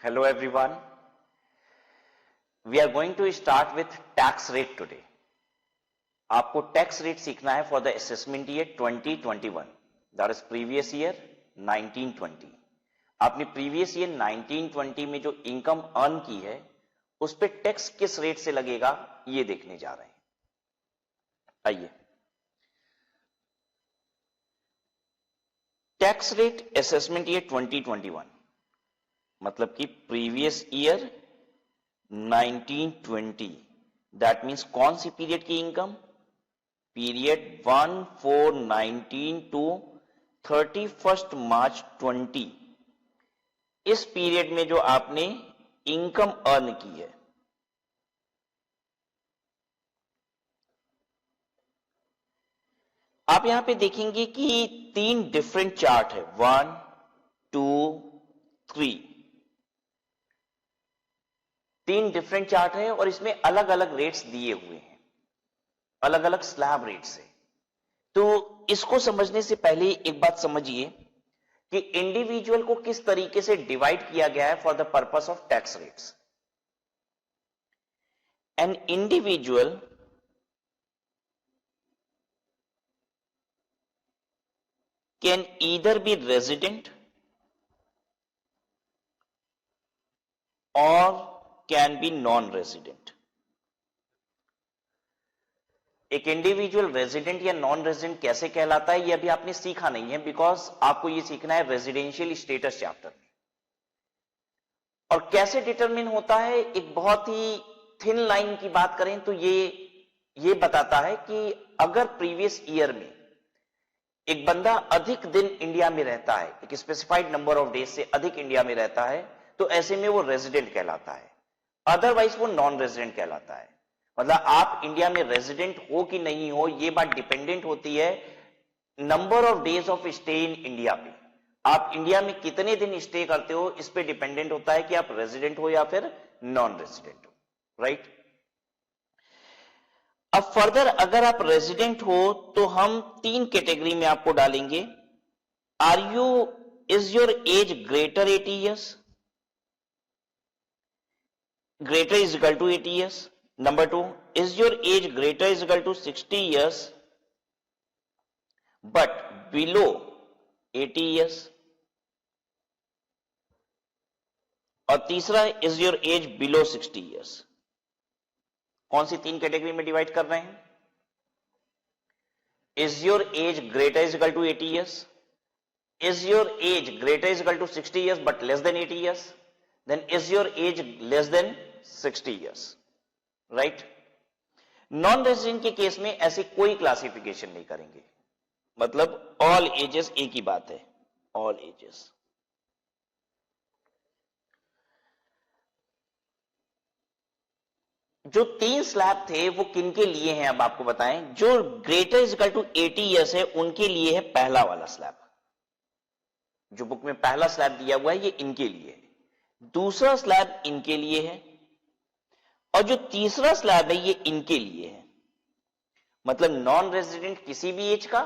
Hello everyone. We are going to start with tax rate today. आपको tax rate सीखना है for the assessment year 2021, that is previous year 1920. आपने previous year 1920 में जो income earn की है उस पे टैक्स किस रेट से लगेगा ये देखने जा रहे हैं. आइए, टैक्स रेट असेसमेंट ईयर 2021 मतलब कि प्रीवियस ईयर 1920, दैट मींस कौन सी पीरियड की इनकम? पीरियड 1/4/19 टू 31 मार्च 20. इस पीरियड में जो आपने इनकम अर्न की है, आप यहां पे देखेंगे कि 3 डिफरेंट चार्ट है, 1, 2, 3. 3 डिफरेंट चार्ट है और इसमें अलग अलग रेट्स दिए हुए हैं, अलग अलग स्लैब रेट से. तो इसको समझने से पहले एक बात समझिए कि इंडिविजुअल को किस तरीके से डिवाइड किया गया है for the purpose of tax rates. An individual can either be resident और कैन बी नॉन रेजिडेंट. एक इंडिविजुअल रेजिडेंट या नॉन रेजिडेंट कैसे कहलाता है ये अभी आपने सीखा नहीं है, बिकॉज आपको ये सीखना है रेजिडेंशियल स्टेटस चैप्टर में. और कैसे डिटरमिन होता है, एक बहुत ही थिन लाइन की बात करें तो ये बताता है कि अगर प्रीवियस ईयर में एक बंदा अधिक दिन इंडिया में रहता है, एक स्पेसिफाइड नंबर ऑफ डेज से अधिक इंडिया में रहता है, तो ऐसे में वो रेजिडेंट कहलाता है. अदरवाइज वो नॉन रेजिडेंट कहलाता है. मतलब आप इंडिया में रेजिडेंट हो कि नहीं हो, ये बात डिपेंडेंट होती है number of days of stay in India पे. आप इंडिया में कितने दिन स्टे करते हो इस पे डिपेंडेंट होता है कि आप रेजिडेंट हो या फिर नॉन रेजिडेंट हो, राइट. अब फर्दर अगर आप रेजिडेंट हो तो हम 3 कैटेगरी में आपको डालेंगे. Is your age greater 80 years? Greater is equal to 80 years. Number 2, is your age greater is equal to 60 years but below 80 years? और तीसरा, is your age below 60 years? कौन सी 3 कैटेगरी में डिवाइड कर रहे हैं? Is your age greater is equal to 80 years? Is your age greater is equal to 60 years but less than 80 years? Then is your age less than 60 years, right? Non resident के case में ऐसी कोई classification नहीं करेंगे, मतलब all ages एक ही बात है, ऑल एजेस. जो 3 स्लैब थे वो किन के लिए हैं अब आपको बताएं. जो greater is equal to 80 years है उनके लिए है पहला वाला स्लैब. जो बुक में पहला स्लैब दिया हुआ है ये इनके लिए है, दूसरा स्लैब इनके लिए है, और जो तीसरा स्लैब है ये इनके लिए है. मतलब नॉन रेजिडेंट किसी भी एज का,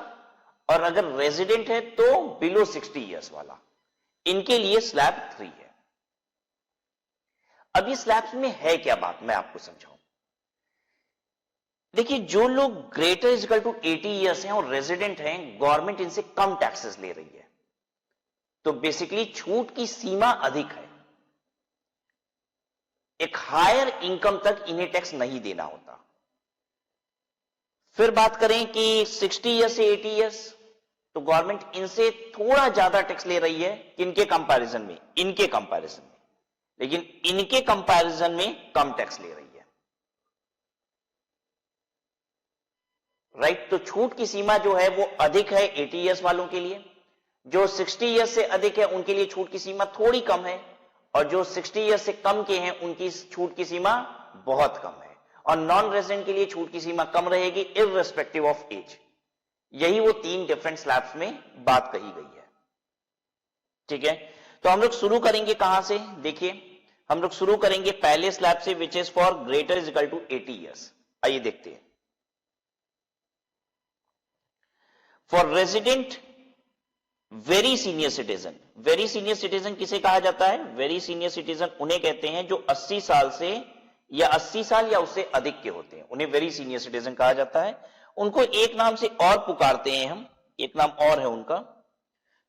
और अगर रेजिडेंट है तो बिलो 60 years वाला, इनके लिए स्लैब 3 है. अब ये स्लैब्स में है क्या बात मैं आपको समझाऊं. देखिए, जो लोग greater is equal to 80 years हैं और रेजिडेंट हैं, गवर्नमेंट इनसे कम टैक्सेस ले रही है, तो बेसिकली छूट की सीमा अधिक है. एक हायर इनकम तक इन्हें टैक्स नहीं देना होता. फिर बात करें कि 60 years से 80 years, तो गवर्नमेंट इनसे थोड़ा ज्यादा टैक्स ले रही है. इनके कंपैरिजन में, इनके कंपैरिजन में, लेकिन इनके कंपैरिजन में कम टैक्स ले रही है, राइट. तो छूट की सीमा जो है वो अधिक है 80 years वालों के लिए. जो 60 years से अधिक है उनके लिए छूट की सीमा थोड़ी कम है, और जो 60 years से कम के हैं उनकी छूट की सीमा बहुत कम है. और नॉन रेजिडेंट के लिए छूट की सीमा कम रहेगी इररिस्पेक्टिव ऑफ एज. यही वो 3 डिफरेंट स्लैब्स में बात कही गई है, ठीक है. तो हम लोग शुरू करेंगे कहां से? देखिए, हम लोग शुरू करेंगे पहले स्लैब से, which is for greater is equal to 80 years. आइए देखते हैं. For resident very senior citizen, very senior citizen किसे कहा जाता है? वेरी सीनियर सिटीजन उन्हें कहते हैं जो 80 साल से या 80 साल या उससे अधिक के होते हैं, उन्हें वेरी सीनियर सिटीजन कहा जाता है। उनको एक नाम से और पुकारते हैं हम, एक नाम और है उनका,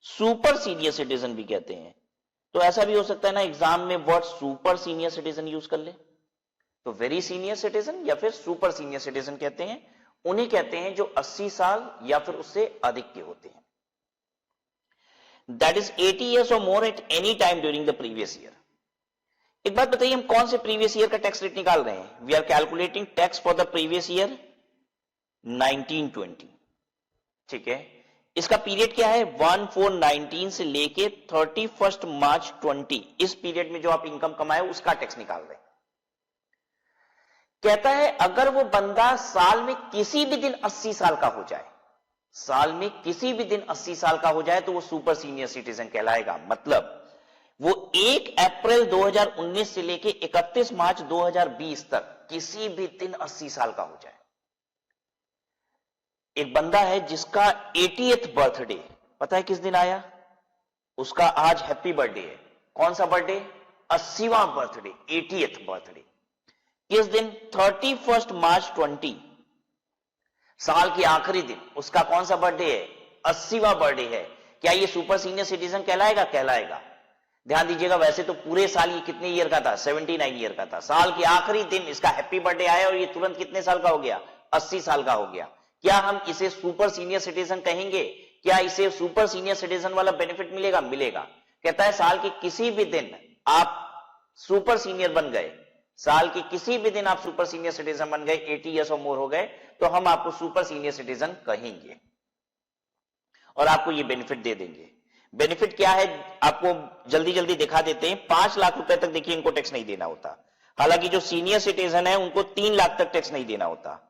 सुपर सीनियर सिटीजन भी कहते हैं। तो ऐसा भी हो सकता है ना एग्जाम में word super senior citizen use कर ले, तो वेरी सीनियर सिटीजन या फिर सुपर सीनियर सिटीजन कहते हैं, उन्हें कहते हैं जो 80 साल या फिर उससे अधिक के होते हैं। That is 80 years or more at any time during the previous year। एक बात बताइए, हम कौन से प्रीवियस ईयर का टैक्स रेट निकाल रहे हैं? We are calculating tax for the previous year 1920, ठीक है। इसका पीरियड क्या है? 1/4/19 से लेके 31 मार्च 20, इस पीरियड में जो आप इनकम कमाए उसका टैक्स निकाल रहे हैं। कहता है अगर वो बंदा साल में किसी भी दिन 80 साल का हो जाए, साल में किसी भी दिन 80 साल का हो जाए तो वो सुपर सीनियर सिटीजन कहलाएगा। मतलब वो 1 अप्रैल 2019 से लेके 31 मार्च 2020 तक किसी भी दिन 80 साल का हो जाए। एक बंदा है जिसका 80th बर्थडे पता है किस दिन आया? उसका आज हैप्पी बर्थडे है। कौन सा बर्थडे? 80वां birthday, 80th birthday. किस दिन? 31 मार्च 20, साल के आखिरी दिन उसका कौन सा बर्थडे है? 80वां बर्थडे है। क्या ये सुपर सीनियर सिटीजन कहलाएगा? कहलाएगा। ध्यान दीजिएगा, वैसे तो पूरे साल ये कितने ईयर का था? 79 ईयर का था। साल के आखिरी दिन इसका हैप्पी बर्थडे आया और ये तुरंत कितने साल का हो गया? 80 साल का हो गया। क्या हम इसे सुपर सीनियर सिटीजन कहेंगे? क्या इसे सुपर सीनियर सिटीजन वाला बेनिफिट मिलेगा? मिलेगा। कहता है साल के किसी भी दिन आप सुपर सीनियर बन गए, साल के किसी भी दिन आप सुपर सीनियर सिटीजन बन गए, 80 years और मोर हो गए, तो हम आपको सुपर सीनियर सिटीजन कहेंगे और आपको ये बेनिफिट दे देंगे। बेनिफिट क्या है आपको जल्दी जल्दी दिखा देते हैं। 5 लाख रुपए तक देखिए इनको टैक्स नहीं देना होता। हालांकि जो सीनियर सिटीजन है उनको 3 लाख तक टैक्स नहीं देना होता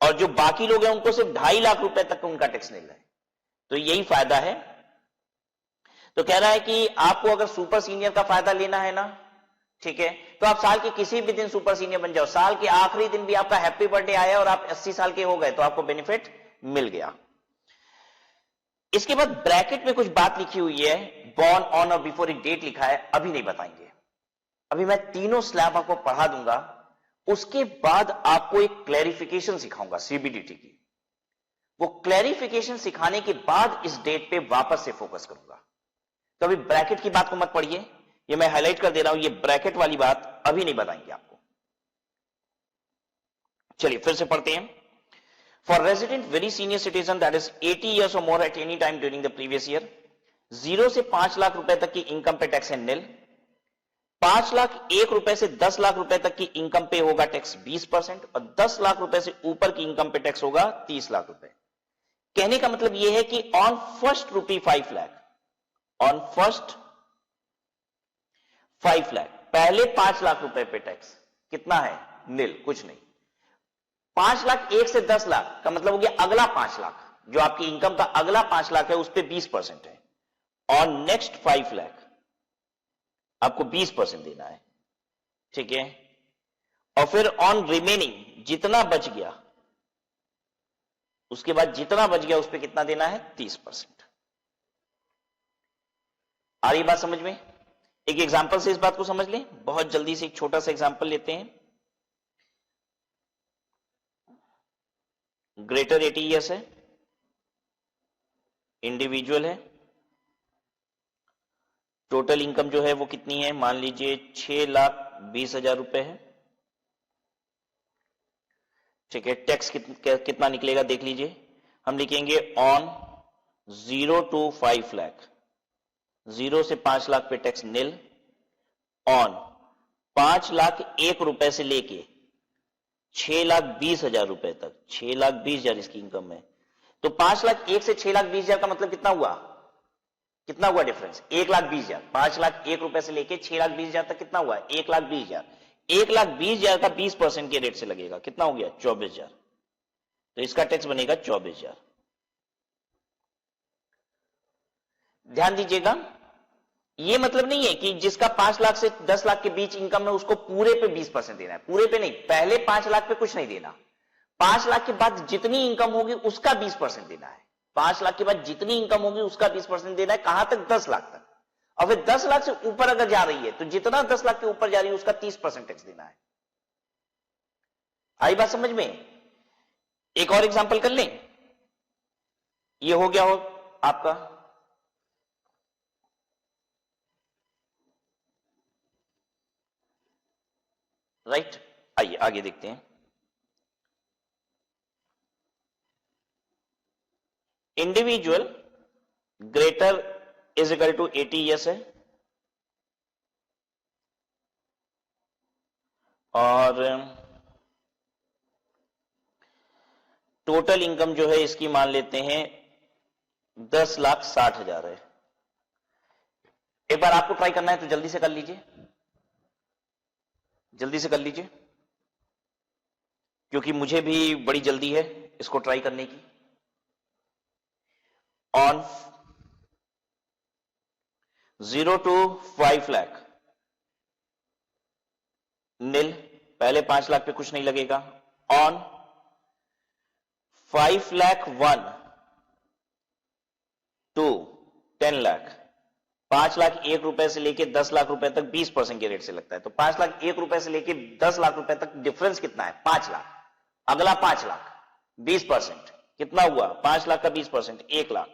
और जो बाकी लोग हैं उनको सिर्फ 2.5 लाख रुपए तक उनका टैक्स मिल रहा है। तो यही फायदा है। तो कह रहा है कि आपको अगर सुपर सीनियर का फायदा लेना है ना, ठीक है, तो आप साल के किसी भी दिन सुपर सीनियर बन जाओ। साल के आखिरी दिन भी आपका हैप्पी बर्थडे आया और आप 80 साल के हो गए तो आपको बेनिफिट मिल गया। इसके बाद ब्रैकेट में कुछ बात लिखी हुई है, बॉर्न ऑन और बिफोर एक डेट लिखा है, अभी नहीं बताएंगे। अभी मैं तीनों स्लैब आपको पढ़ा दूंगा, उसके बाद आपको एक क्लैरिफिकेशन सिखाऊंगा सीबीडीटी की। वो क्लैरिफिकेशन सिखाने के बाद इस डेट पे वापस से फोकस करूंगा। तो अभी ब्रैकेट की बात को मत पढ़िए, ये मैं हाईलाइट कर दे रहा हूं, ये ब्रैकेट वाली बात अभी नहीं बताएंगे आपको। चलिए फिर से पढ़ते हैं। For resident very senior citizen that is 80 years और more at any time during the previous year, 0 से 5 लाख रुपए तक की इनकम पे टैक्स है निल। 5 लाख 1 रुपए से 10 लाख रुपए तक की इनकम पे होगा टैक्स 20% और 10 लाख रुपए से ऊपर की इनकम पे टैक्स होगा 30 लाख रुपए। कहने का मतलब यह है कि on first rupee 5 lakh, on first 5 lakh, पहले 5 लाख रुपए पे टैक्स कितना है? निल, कुछ नहीं। 5 लाख 1 से 10 लाख का मतलब हो गया अगला 5 लाख, जो आपकी इनकम का अगला 5 लाख है उस पे 20% है। ऑन नेक्स्ट 5 लाख आपको 20% देना है, ठीक है। और फिर ऑन रिमेनिंग जितना बच गया, उसके बाद जितना बच गया उस पर कितना देना है? 30%। आ रही बात समझ में? एक एग्जांपल से इस बात को समझ लें, बहुत जल्दी से एक छोटा सा एग्जांपल लेते हैं। ग्रेटर 80 years है, इंडिविजुअल है, टोटल इनकम जो है वो कितनी है? मान लीजिए 6,20,000 रुपए है, ठीक है। टैक्स कितना निकलेगा देख लीजिए। हम लिखेंगे ऑन 0 to 5 लाख, 0 से 5 लाख पे टैक्स निल। ऑन 5 लाख 1 रुपए से लेके 6,20,000 रुपए तक, 6,20,000 इसकी इनकम है। तो 5 लाख 1 से 6,20,000 का मतलब कितना हुआ? कितना हुआ डिफरेंस? 1,20,000। 5 लाख 1 रुपए से लेके 6,20,000 तक कितना हुआ? 1,20,000। 1,20,000 का 20% के रेट से लगेगा, कितना हो गया? 24,000। तो इसका टैक्स बनेगा 24,000। ध्यान दीजिएगा, ये मतलब नहीं है कि जिसका 5 लाख से 10 लाख के बीच इनकम है उसको पूरे पे 20% देना है। पूरे पे नहीं, पहले 5 लाख पे कुछ नहीं देना, 5 लाख के बाद जितनी इनकम होगी उसका 20% देना है। 5 लाख के बाद जितनी इनकम होगी उसका 20% देना है। कहां तक? 10 लाख तक। और फिर 10 लाख से ऊपर अगर जा रही है तो जितना 10 लाख के ऊपर जा रही है उसका 30% टैक्स देना है। आई बात समझ में? एक और एग्जांपल कर लें। ये हो गया हो आपका राइट। आइए आगे देखते हैं। Individual greater is equal to 80 years है और टोटल इनकम जो है इसकी मान लेते हैं 10,60,000 है। एक बार आपको ट्राई करना है तो जल्दी से कर लीजिए, जल्दी से कर लीजिए, क्योंकि मुझे भी बड़ी जल्दी है इसको ट्राई करने की। ऑन 0 to 5 लाख नील, पहले 5 लाख पे कुछ नहीं लगेगा। ऑन 5 लाख 1 to 10 लाख, 5 लाख 1 रुपए से लेके 10 लाख रुपए तक 20% के रेट से लगता है। तो 5 लाख 1 रुपए से लेके 10 लाख रुपए तक डिफरेंस कितना है? 5 लाख। अगला 5 लाख 20% कितना हुआ? 5 लाख का 20% 1 लाख।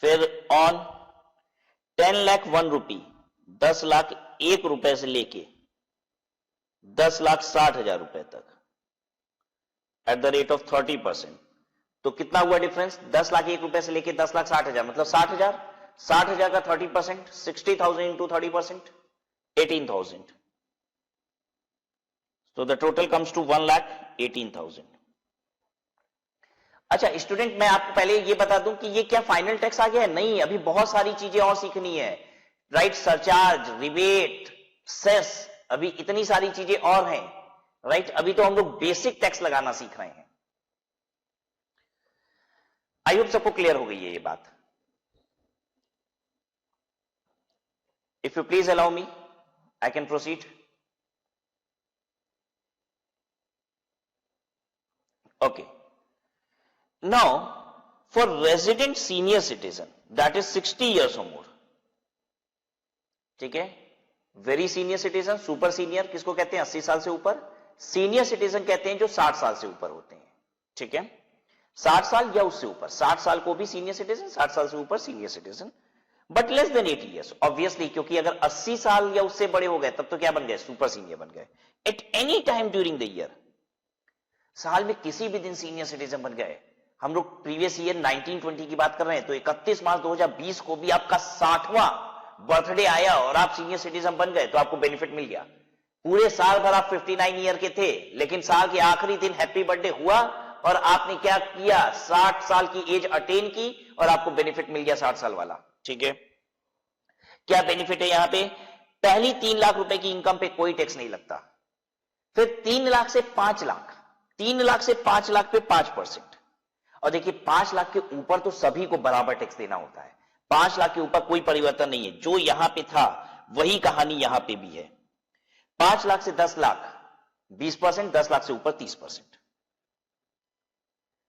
फिर ऑन 10 लाख 1 रुपी, 10 लाख 1 रुपए से लेके 10,60,000 रुपए तक एट द रेट ऑफ 30%। तो कितना हुआ डिफरेंस? 10 लाख 1 रुपए से लेके 10,60,000 मतलब 60,000। 60,000 का 30%, 60,000 into 30%, 18,000। So the total comes to 1,18,000। अच्छा स्टूडेंट, मैं आपको पहले ये बता दूं कि ये क्या फाइनल टैक्स आ गया है? नहीं, अभी बहुत सारी चीजें और सीखनी है। राइट, सरचार्ज, रिबेट, सेस, अभी इतनी सारी चीजें और हैं। राइट, अभी तो हम लोग बेसिक टैक्स लगाना सीख रहे हैं। आई होप सबको क्लियर हो गई है ये बात। If you please allow me, I can proceed. Okay. Now, for resident senior citizen, that is 60 years or more, ठीक है? Very senior citizen, super senior किसको कहते हैं? 80 साल से ऊपर। सीनियर सिटीजन कहते हैं जो 60 साल से ऊपर होते हैं, ठीक है? 60 साल या उससे ऊपर, 60 साल को भी सीनियर सिटीजन, 60 साल से ऊपर senior citizen, but less than 80 years obviously, क्योंकि अगर 80 साल या उससे बड़े हो गए तब तो क्या बन गए? सुपर सीनियर बन गए। At any time during the year, साल में किसी भी दिन सीनियर सिटीजन बन गए। हम लोग प्रीवियस ईयर 1920 की बात कर रहे हैं, तो 31 मार्च 2020 को भी आपका 60वां बर्थडे आया और आप सीनियर सिटीजन बन गए तो आपको बेनिफिट मिल गया। पूरे साल भर आप 59 ईयर के थे, लेकिन साल के आखिरी दिन हैप्पी बर्थडे हुआ और आपने क्या किया? 60 साल की एज अटेन की और आपको बेनिफिट मिल गया 60 साल वाला, ठीक है? क्या बेनिफिट है यहां पे? पहली 3 लाख रुपए की इनकम पे कोई टैक्स नहीं लगता। फिर 3 लाख से 5 लाख, 3 लाख से 5 लाख पे 5%। और देखिए 5 लाख के ऊपर तो सभी को बराबर टैक्स देना होता है। 5 लाख के ऊपर कोई परिवर्तन नहीं है, जो यहां पे था वही कहानी यहां पे भी है। 5 लाख से 10 लाख 20%, 10 लाख से ऊपर 30%।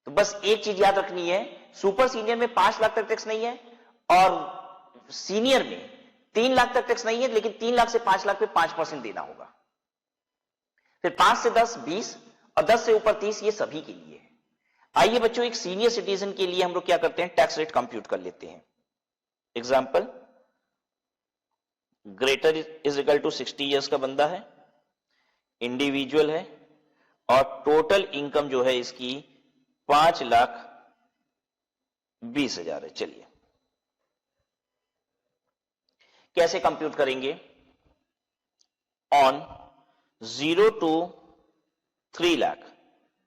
तो बस एक चीज याद रखनी है, सुपर सीनियर में 5 लाख तक टैक्स नहीं है और सीनियर में 3 लाख तक टैक्स नहीं है, लेकिन 3 लाख से 5 लाख पे 5% देना होगा। फिर 5 से 10 20 और 10 से ऊपर 30, ये सभी के लिए है। आइए बच्चों, एक सीनियर सिटीजन के लिए हम लोग क्या करते हैं? टैक्स रेट कंप्यूट कर लेते हैं। Example, greater is equal to 60 years का बंदा है, इंडिविजुअल है और टोटल इनकम जो है इसकी 5,20,000 है। चलिए कैसे कंप्यूट करेंगे? ऑन 0 to 3 लाख,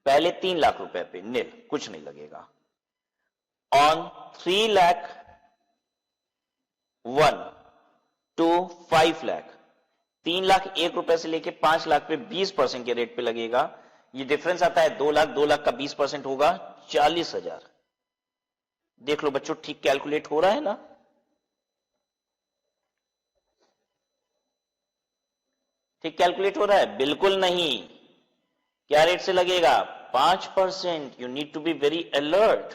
पहले 3 लाख रुपए पे नील, कुछ नहीं लगेगा। ऑन 3 लाख 1 to 5 लाख, 3 लाख 1 रुपए से लेके 5 लाख पे 20% के रेट पे लगेगा। ये डिफरेंस आता है 2 लाख, 2 लाख का 20% होगा 40,000। देख लो बच्चों, ठीक कैलकुलेट हो रहा है ना? ठीक कैलकुलेट हो रहा है? बिल्कुल नहीं। क्या रेट से लगेगा? 5%। You need to be very alert.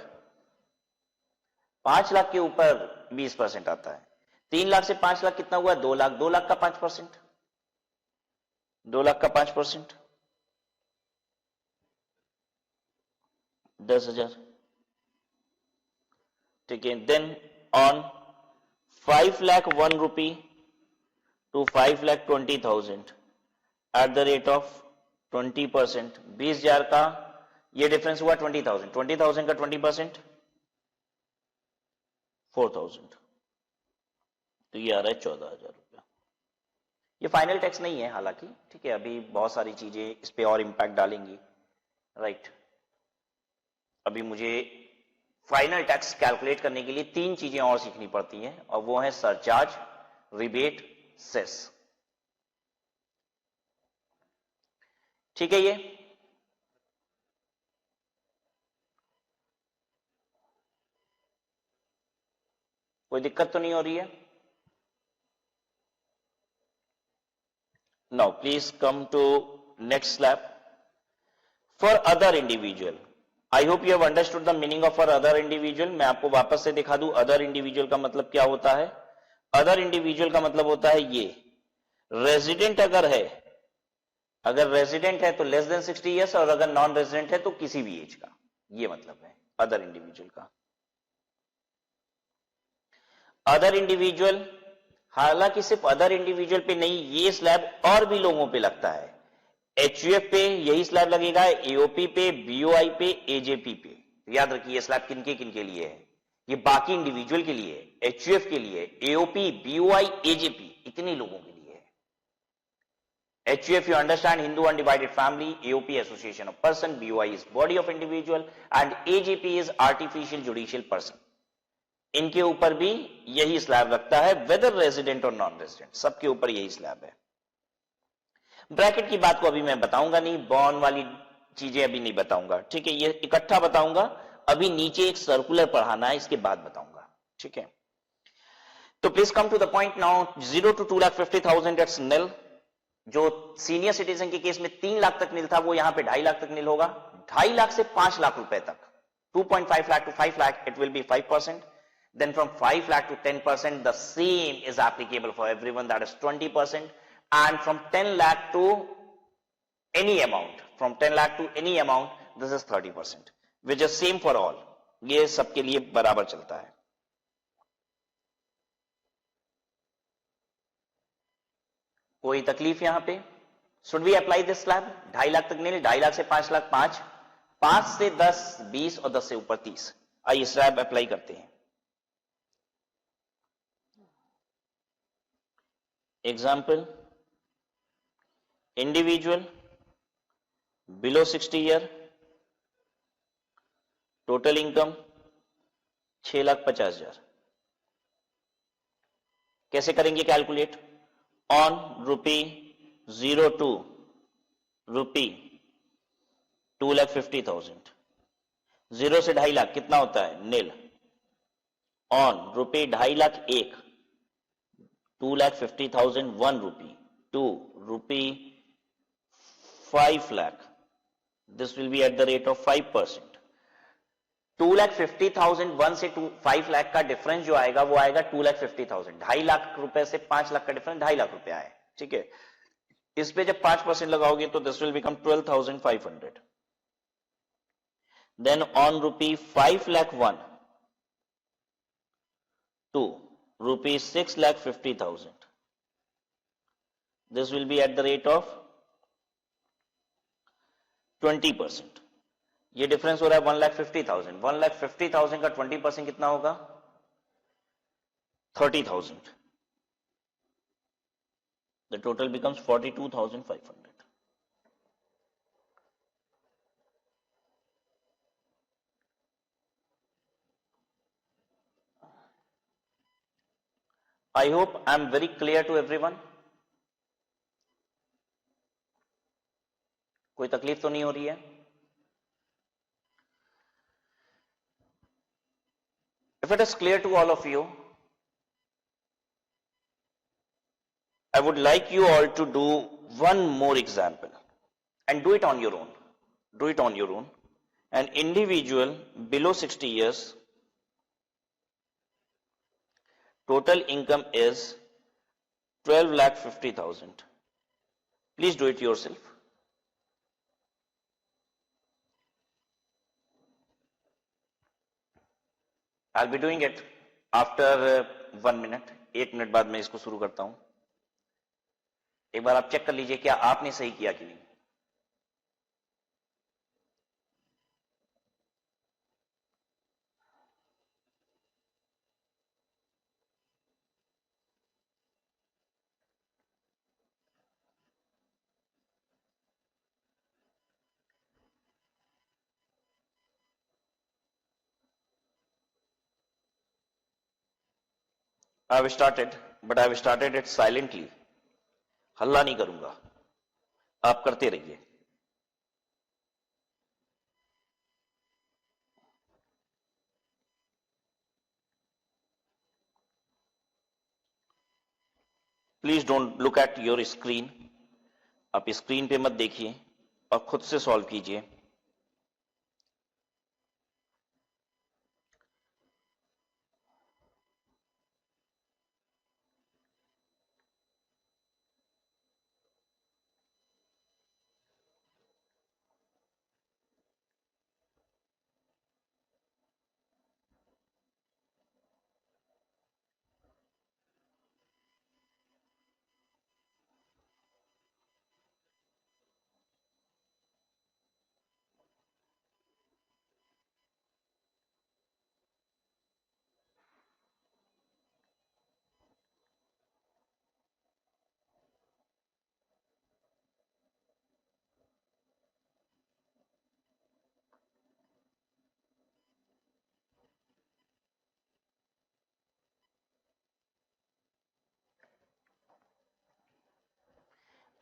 5 lakh के ऊपर 20% आता है। 3 लाख से 5 लाख कितना हुआ? 2 लाख। 2 लाख का 5%, 2 लाख का 5%, 10,000। ठीक है। Then on 5 lakh 1 rupee to 5 lakh 20,000 at the rate of 20%, 20,000 का ये डिफरेंस हुआ 20,000, 20,000 का 20% 4,000, तो ये आ रहा है 14,000 रुपया। ये फाइनल टैक्स नहीं है हालांकि, ठीक है, अभी बहुत सारी चीजें इस पे और इंपैक्ट डालेंगी, राइट। अभी मुझे फाइनल टैक्स कैलकुलेट करने के लिए 3 चीजें और सीखनी पड़ती हैं, और वो है सरचार्ज, रिबेट, सेस। ठीक है। ये कोई दिक्कत तो नहीं हो रही है? Now please come to next slab. For other individual, I hope you have understood the meaning of for other individual. मैं आपको वापस से दिखा दूं अदर इंडिविजुअल का मतलब क्या होता है। अदर इंडिविजुअल का मतलब होता है ये, रेजिडेंट अगर है, अगर रेजिडेंट है तो लेस देन 60 ईयर्स, और अगर नॉन रेजिडेंट है तो किसी भी एज का, ये मतलब है अदर इंडिविजुअल का। अदर इंडिविजुअल, हालांकि सिर्फ अदर इंडिविजुअल पे नहीं, ये स्लैब और भी लोगों पे लगता है। एचयूएफ पे यही स्लैब लगेगा, एओपी पे, बीओआई पे, एजेपी पे। याद रखिए ये स्लैब किनके किनके लिए है, ये बाकी इंडिविजुअल के लिए, एचयूएफ के लिए, एओपी, बीओआई, एजेपी, इतने लोगों के लिए है। HUF you understand, Hindu undivided family, AOP association of person, BOI is body of individual, and AJP is artificial judicial person. इनके ऊपर भी यही स्लैब लगता है, वेदर रेजिडेंट और नॉन रेजिडेंट, सबके ऊपर यही स्लैब है। ब्रैकेट की बात को अभी मैं बताऊंगा नहीं, बॉन्ड वाली चीजें अभी नहीं बताऊंगा, ठीक है, ये इकट्ठा बताऊंगा। अभी नीचे एक सर्कुलर पढ़ाना है, इसके बाद बताऊंगा, ठीक है। तो please come to the point now. 0 to 2,50,000 that's nil. जो सीनियर सिटीजन के केस में 3 लाख तक निल था, वो यहां पे 2.5 लाख तक निल होगा। 2.5 लाख से 5 लाख रुपए तक, 2.5 lakh to 5 lakh, it will be 5%. Then from 5 lakh to 10%, the same is applicable for everyone, that is 20%. And from 10 lakh to any amount, from 10 lakh to any amount, this is 30%, which is same for all. ये सबके लिए बराबर चलता है। कोई तकलीफ यहां पे? Should we apply this slab? 2.5 lakh तक नहीं, 2.5 लाख से 5 लाख 5, 5 से 10 20, और 10 से ऊपर 30। आइए स्लैब अप्लाई करते हैं। Example, individual below 60 year, total income 6,50,000। कैसे करेंगे calculate? On rupee 0 to rupee 2,50,000, 0 से 2.5 लाख कितना होता है? निल। On rupee 2.5 lakh 1, 2,50,000 1 rupee, 2 rupee 5 lakh, this will be at the rate of 5%. 2,50,000 1 से 5 लाख का डिफरेंस जो आएगा वो आएगा 2,50,000। 2.5 लाख रुपए से 5 लाख का डिफरेंस 2.5 लाख रुपए आए, ठीक है। इस पे जब 5% लगाओगे तो this will become 12,500। Then on rupee 5 lakh 1 to rupee 6,50,000, this will be at the rate of 20%। ये डिफरेंस हो रहा है 1,50,000। 1,50,000 का 20% कितना होगा? 30,000। The total becomes 42,500। I hope I am very clear to everyone। कोई तकलीफ तो नहीं हो रही है? If it is clear to all of you, I would like you all to do one more example and do it on your own. Do it on your own. An individual below 60 years total income is 12,50,000. Please do it yourself. I'll be doing it after 1 minute. 1 minute बाद मैं इसको शुरू करता हूं. एक बार आप check कर लीजिए क्या आपने सही किया कि नहीं. I have started, but I have started it silently. हल्ला नहीं करूंगा, आप करते रहिए. Please don't look at your screen. आप स्क्रीन पे मत देखिए और खुद से सॉल्व कीजिए.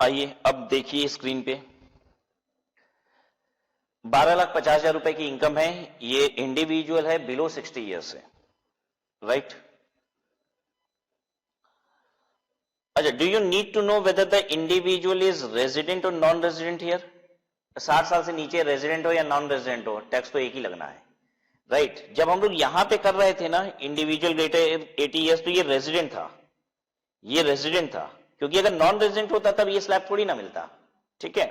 आइए अब देखिए स्क्रीन पे. 12,50,000 रुपए की इनकम है. ये इंडिविजुअल है बिलो 60 ईयर्स है, राइट. अच्छा, do you need to know whether the individual is resident और नॉन रेजिडेंट हियर. 60 साल से नीचे रेजिडेंट हो या नॉन रेजिडेंट हो, टैक्स तो एक ही लगना है, राइट. जब हम लोग यहां पे कर रहे थे ना इंडिविजुअल ग्रेटर 80 ईयर्स, तो ये रेजिडेंट था, ये रेजिडेंट था, क्योंकि अगर नॉन रेजिडेंट होता तब ये स्लैब थोड़ी ना मिलता. ठीक है.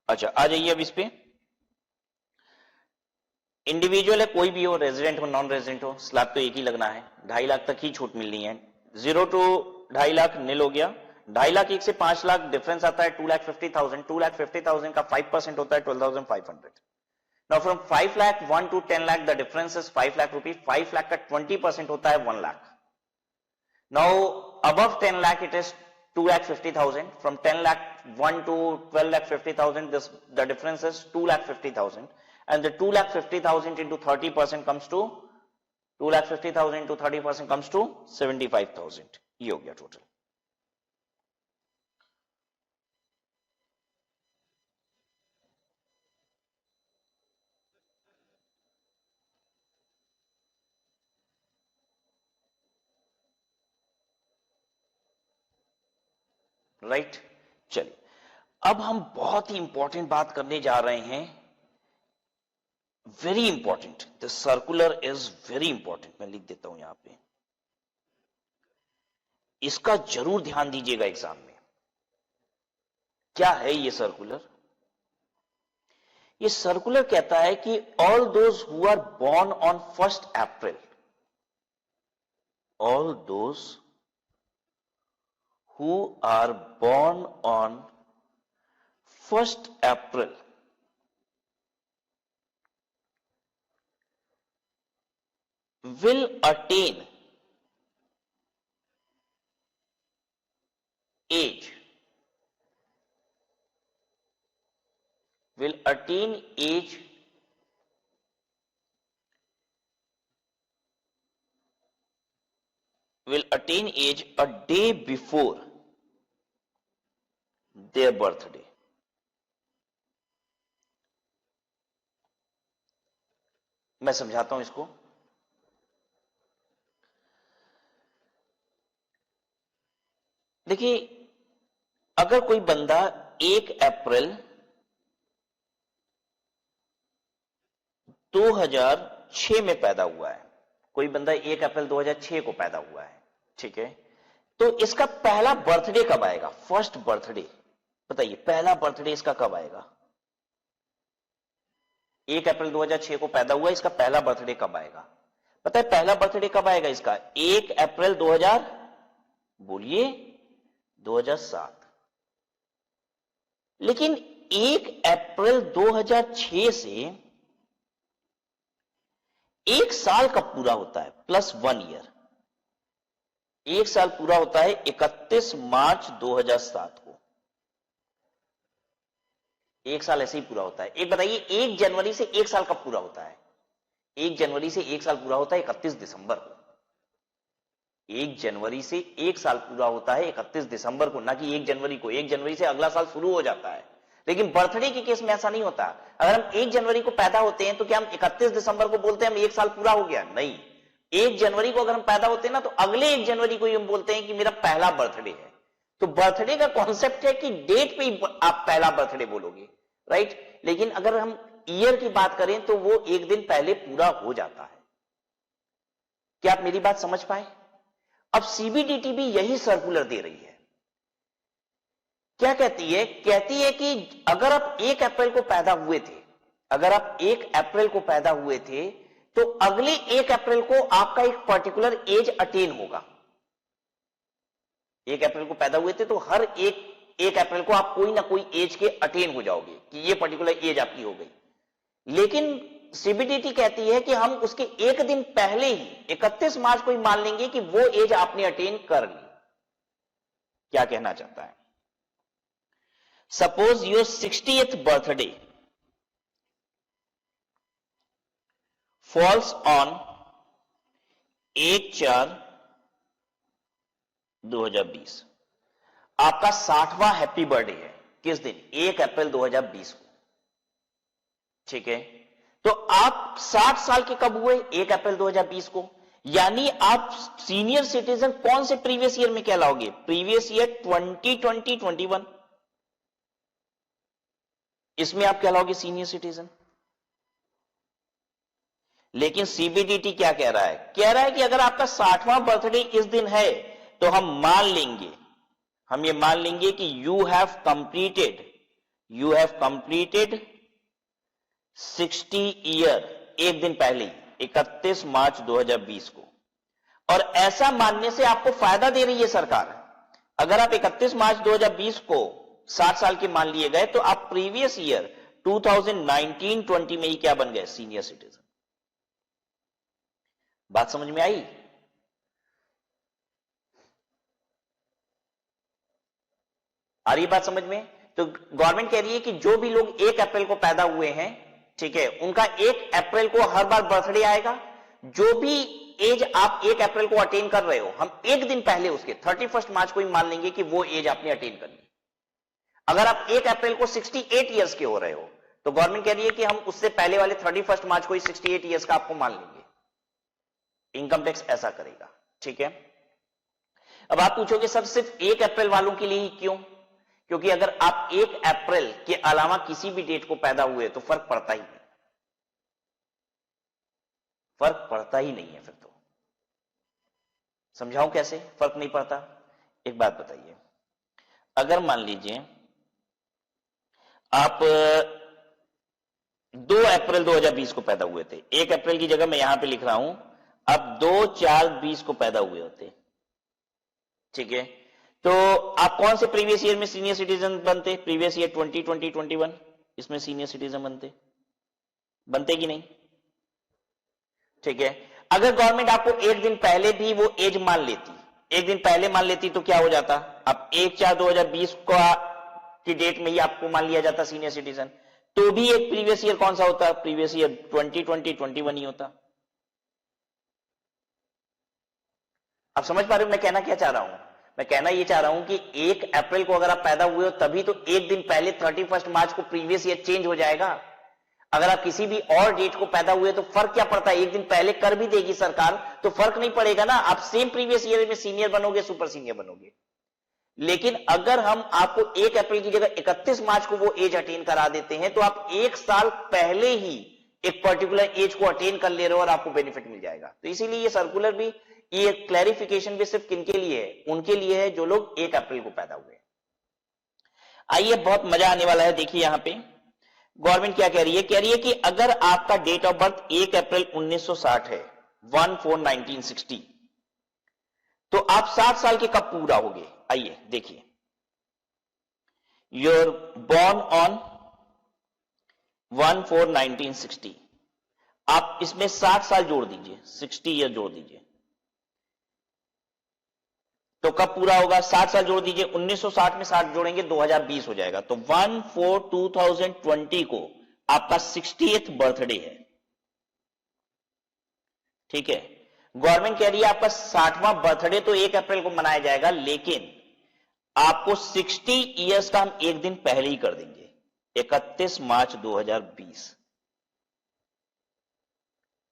अच्छा, आ जाइए अब इस पे. इंडिविजुअल है, कोई भी हो, रेजिडेंट हो नॉन रेजिडेंट हो, स्लैब तो एक ही लगना है. 2.5 लाख तक ही छूट मिलनी है. 0 to 2.5 लाख नील हो गया. 2.5 लाख 1 से 5 लाख डिफरेंस आता है 2,50,000. 2,50,000 का 5% होता है 12,500. Now from 5 lakh 1 to 10 lakh the difference is 5 lakh rupees. 5 lakh का 20% होता है 1 lakh. Now above 10 lakh it is 2,50,000. From 10 lakh 1 to 12,50,000, the difference is 2,50,000, and the 2,50,000 into 30% comes to 2,50,000 into 30% comes to 75,000. ये हो गया टोटल. राइट. चलिए अब हम बहुत ही इंपॉर्टेंट बात करने जा रहे हैं. Very important. The circular is very important. मैं लिख देता हूं यहां पे. इसका जरूर ध्यान दीजिएगा एग्जाम में. क्या है ये सर्कुलर? ये सर्कुलर कहता है कि all those who are born on 1 April, all those who are born on 1 April will attain age, will attain age a day before their birthday. मैं समझाता हूं इसको. देखिए, अगर कोई बंदा 1 अप्रैल 2006 में पैदा हुआ है, कोई बंदा 1 अप्रैल 2006 को पैदा हुआ है, ठीक है, तो इसका पहला बर्थडे कब आएगा? फर्स्ट बर्थडे बताइए, पहला बर्थडे इसका कब आएगा? 1 अप्रैल 2006 को पैदा हुआ, इसका पहला बर्थडे कब आएगा? पता है पहला बर्थडे कब आएगा इसका? 1 अप्रैल 2000 बोलिए 2007। लेकिन 1 अप्रैल 2006 से 1 साल कब पूरा होता है? प्लस 1 ईयर, 1 साल पूरा होता है 31 मार्च 2007 को। 1 साल ऐसे ही पूरा होता है। एक बताइए, 1 जनवरी से 1 साल कब पूरा होता है? 1 जनवरी से 1 साल पूरा होता है 31 दिसंबर को। 1 जनवरी से 1 साल पूरा होता है 31 दिसंबर को, ना कि 1 जनवरी को। 1 जनवरी से अगला साल शुरू हो जाता है। लेकिन बर्थडे के केस में ऐसा नहीं होता। अगर हम 1 जनवरी को पैदा होते हैं तो क्या हम 31 दिसंबर को बोलते हैं हम 1 साल पूरा हो गया? नहीं। 1 जनवरी को अगर हम पैदा होते हैं ना, तो अगले 1 जनवरी को ही हम बोलते हैं कि मेरा पहला बर्थडे है। तो बर्थडे का कॉन्सेप्ट है कि डेट पे ही आप पहला बर्थडे बोलोगे, राइट? लेकिन अगर हम ईयर की बात करें तो वो 1 दिन पहले पूरा हो जाता है। क्या आप मेरी बात समझ पाए? अब सीबीडीटी भी यही सर्कुलर दे रही है। क्या कहती है? कहती है कि अगर आप 1 अप्रैल को पैदा हुए थे, अगर आप 1 अप्रैल को पैदा हुए थे, तो अगले 1 अप्रैल को आपका एक पर्टिकुलर एज अटेन होगा। 1 अप्रैल को पैदा हुए थे तो हर 1 अप्रैल को आप कोई ना कोई एज के अटेन हो जाओगे कि ये पर्टिकुलर एज आपकी हो गई। लेकिन सीबीडीटी कहती है कि हम उसके 1 दिन पहले ही 31 मार्च को ही मान लेंगे कि वो एज आपने अटेन कर ली। क्या कहना चाहता है? Suppose your 60th birthday falls on 1/4/2020। आपका 60वां हैप्पी बर्थडे है। किस दिन? 1 अप्रैल 2020 को, ठीक है। तो आप 60 साल के कब हुए? 1 अप्रैल 2020 को। यानी आप सीनियर सिटीजन कौन से प्रीवियस ईयर में कहलाओगे? प्रीवियस ईयर 2020-21, इसमें आप कहलाओगे सीनियर सिटीजन। लेकिन सीबीडीटी क्या कह रहा है? कह रहा है कि अगर आपका 60वां बर्थडे इस दिन है तो हम ये मान लेंगे कि यू हैव कंप्लीटेड 60 ईयर 1 दिन पहले, 31 मार्च 2020 को। और ऐसा मानने से आपको फायदा दे रही है सरकार। अगर आप 31 मार्च 2020 को 60 साल के मान लिए गए तो आप प्रीवियस ईयर 2019-20 में ही क्या बन गए? Senior citizen. बात समझ में आई? आ रही बात समझ में? तो गवर्नमेंट कह रही है कि जो भी लोग 1 अप्रैल को पैदा हुए हैं, ठीक है, उनका 1 अप्रैल को हर बार बर्थडे आएगा। जो भी एज आप 1 अप्रैल को अटेन कर रहे हो, हम 1 दिन पहले उसके 31 मार्च को ही मान लेंगे कि वो एज आपने अटेन कर ली। अगर आप 1 अप्रैल को 68 ईयर्स के हो रहे हो तो गवर्नमेंट कह रही है कि हम उससे पहले वाले 31 मार्च को ही 68 ईयर्स का आपको मान लेंगे। इनकम टैक्स ऐसा करेगा, ठीक है। अब आप पूछोगे सर सिर्फ 1 अप्रैल वालों के लिए ही क्यों? क्योंकि अगर आप 1 अप्रैल के अलावा किसी भी डेट को पैदा हुए तो फर्क पड़ता ही नहीं, फिर तो समझाऊं कैसे फर्क नहीं पड़ता? एक बात बताइए, अगर मान लीजिए आप 2 अप्रैल 2020 को पैदा हुए थे, 1 अप्रैल की जगह मैं यहां पे लिख रहा हूं, अब 2/4/20 को पैदा हुए होते, ठीक है, तो आप कौन से प्रीवियस ईयर में सीनियर सिटीजन बनते? प्रीवियस ईयर 2020-21, इसमें सीनियर सिटीजन बनते कि नहीं? ठीक है। अगर गवर्नमेंट आपको 1 दिन पहले भी वो एज मान लेती, 1 दिन पहले मान लेती तो क्या हो जाता? अब 1/4/2020 की डेट में ही आपको मान लिया जाता सीनियर सिटीजन, तो भी एक प्रीवियस ईयर कौन सा होता? प्रीवियस ईयर 2020-21 ही होता। आप समझ पा रहे हो मैं कहना क्या चाह रहा हूं? मैं कहना यह चाह रहा हूं कि 1 अप्रैल को अगर आप पैदा हुए हो तभी तो 1 दिन पहले 31 मार्च को प्रीवियस ईयर चेंज हो जाएगा। अगर आप किसी भी और डेट को पैदा हुए तो फर्क क्या पड़ता है? 1 दिन पहले कर भी देगी सरकार तो फर्क नहीं पड़ेगा ना, आप सेम प्रीवियस ईयर में सीनियर बनोगे, सुपर सीनियर बनोगे। लेकिन अगर हम आपको 1 अप्रैल की जगह 31 मार्च को वो एज अटेन करा देते हैं तो आप 1 साल पहले ही एक पर्टिकुलर एज को अटेन कर ले रहे हो और आपको बेनिफिट मिल जाएगा। तो इसीलिए ये सर्कुलर भी, ये क्लैरिफिकेशन भी सिर्फ किनके लिए है? उनके लिए है जो लोग 1 अप्रैल को पैदा हुए। आइए, बहुत मजा आने वाला है। देखिए यहां पे गवर्नमेंट क्या कह रही है? कह रही है कि अगर आपका डेट ऑफ बर्थ 1 अप्रैल 1960 है, 1/4/1960, तो आप 60 साल के कब पूरा होगे? आइए देखिए, यूर बॉर्न ऑन 1/4/1960, आप इसमें 60 साल जोड़ दीजिए, 60 ईयर जोड़ दीजिए, तो कब पूरा होगा? 60 साल जोड़ दीजिए, 1960 में 60 जोड़ेंगे 2020 हो जाएगा, तो 1/4/2020 को आपका 60th बर्थडे है। ठीक है, गवर्नमेंट कह रही है आपका 60वां बर्थडे तो 1 अप्रैल को मनाया जाएगा, लेकिन आपको 60 इयर्स का हम एक दिन पहले ही कर देंगे, 31 मार्च 2020।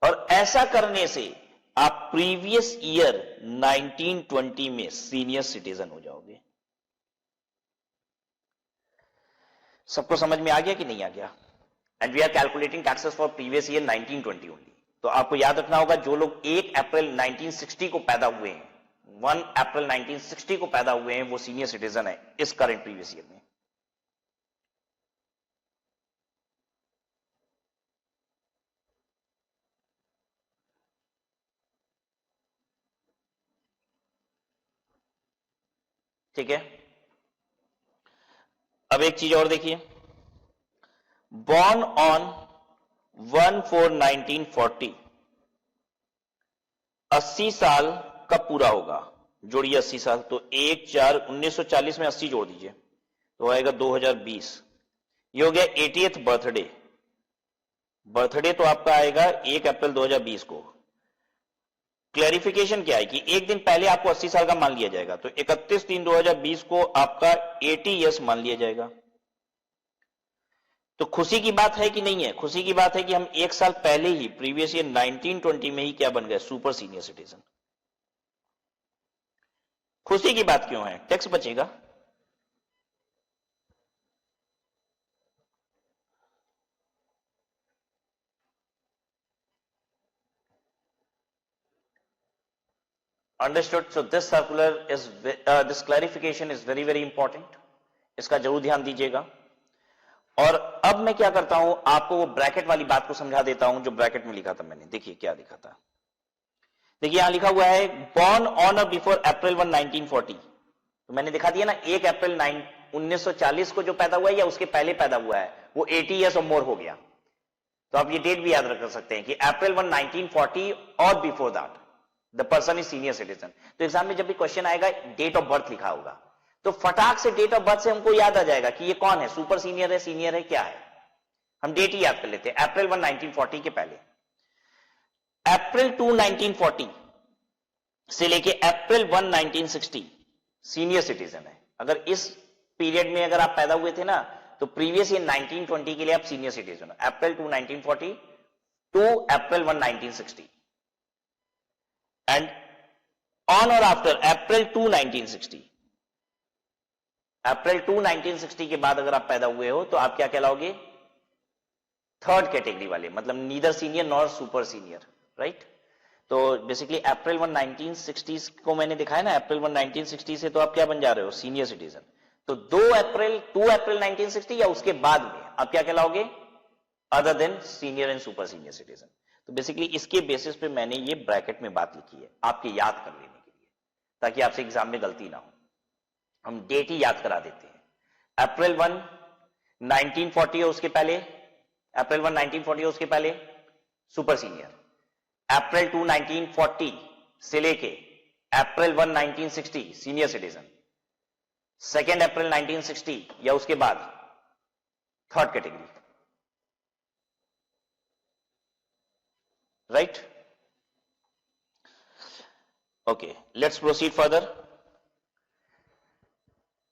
और ऐसा करने से आप प्रीवियस ईयर 1920 में सीनियर सिटीजन हो जाओगे। सबको समझ में आ गया कि नहीं आ गया? And we are calculating taxes for previous year 1920 only. तो आपको याद रखना होगा, जो लोग 1 अप्रैल 1960 को पैदा हुए हैं, 1 अप्रैल 1960 को पैदा हुए हैं, वो सीनियर सिटीजन है इस करंट प्रीवियस ईयर में। ठीक है, अब एक चीज और देखिए, बॉर्न ऑन 1/4/1940, 80 साल कब पूरा होगा? जोड़िए 80 साल, तो 1/4/1940 में 80 जोड़ दीजिए तो आएगा 2020। ये हो गया 80th बर्थडे। बर्थडे तो आपका आएगा 1 अप्रैल 2020 को। क्लैरिफिकेशन क्या है कि एक दिन पहले आपको 80 साल का मान लिया जाएगा, तो 31/3/2020 को आपका 80 ईयर्स मान लिया जाएगा। तो खुशी की बात है कि नहीं है? खुशी की बात है कि हम 1 साल पहले ही प्रीवियस ईयर 1920 में ही क्या बन गए? Super senior citizen. खुशी की बात क्यों है? टैक्स बचेगा। Understood. So this circular is this clarification is very very important. इसका जरूर ध्यान दीजिएगा। और अब मैं क्या करता हूं, आपको वो ब्रैकेट वाली बात को समझा देता हूं जो ब्रैकेट में लिखा था मैंने। देखिए क्या लिखा था। देखिए यहां लिखा हुआ है बॉर्न ऑन और बिफोर अप्रैल 1 1940। तो मैंने दिखा दिया ना, 1 अप्रैल 1940 को जो पैदा हुआ है या उसके पहले पैदा हुआ है, वो 80 ईयर्स और मोर हो गया। तो आप ये डेट भी याद रख सकते हैं कि अप्रैल 1 1940 और before that the person is senior citizen. तो एग्जाम में जब भी क्वेश्चन आएगा, डेट ऑफ बर्थ लिखा होगा, तो फटाक से डेट ऑफ बर्थ से हमको याद आ जाएगा कि ये कौन है, सुपर सीनियर है, सीनियर है, क्या है। हम डेट ही याद कर लेते हैं, अप्रैल 1 1940 के पहले। अप्रैल 2 1940 से लेके अप्रैल 1 1960 सीनियर सिटीजन है। अगर इस पीरियड में अगर आप पैदा हुए थे ना, तो प्रीवियस ईयर 1920 के लिए आप सीनियर सिटीजन हो। अप्रैल 2 1940 टू अप्रैल 1 1960 एंड ऑन और आफ्टर अप्रैल 2 1960। अप्रैल 2 1960 के बाद अगर आप पैदा हुए हो तो आप क्या कहलाओगे? थर्ड कैटेगरी वाले, मतलब neither senior nor super senior, right. तो बेसिकली अप्रैल 1 1960 को मैंने दिखाया ना, अप्रैल 1 1960 से तो आप क्या बन जा रहे हो? Senior citizen. तो 2 अप्रैल 1960 या उसके बाद में आप क्या कहलाओगे? Other than senior and super senior citizen. तो बेसिकली इसके बेसिस पे मैंने ये ब्रैकेट में बात लिखी है आपके याद कर लेने के लिए, ताकि आपसे एग्जाम में गलती ना हो। हम डेट ही याद करा देते हैं। अप्रैल 1 1940 है उसके पहले, अप्रैल 1 1940 है उसके पहले सुपर सीनियर। अप्रैल 2 1940 से लेके अप्रैल 1 1960 सीनियर सिटीजन। 2 अप्रैल 1960 या उसके बाद third category, right. Okay, let's proceed further.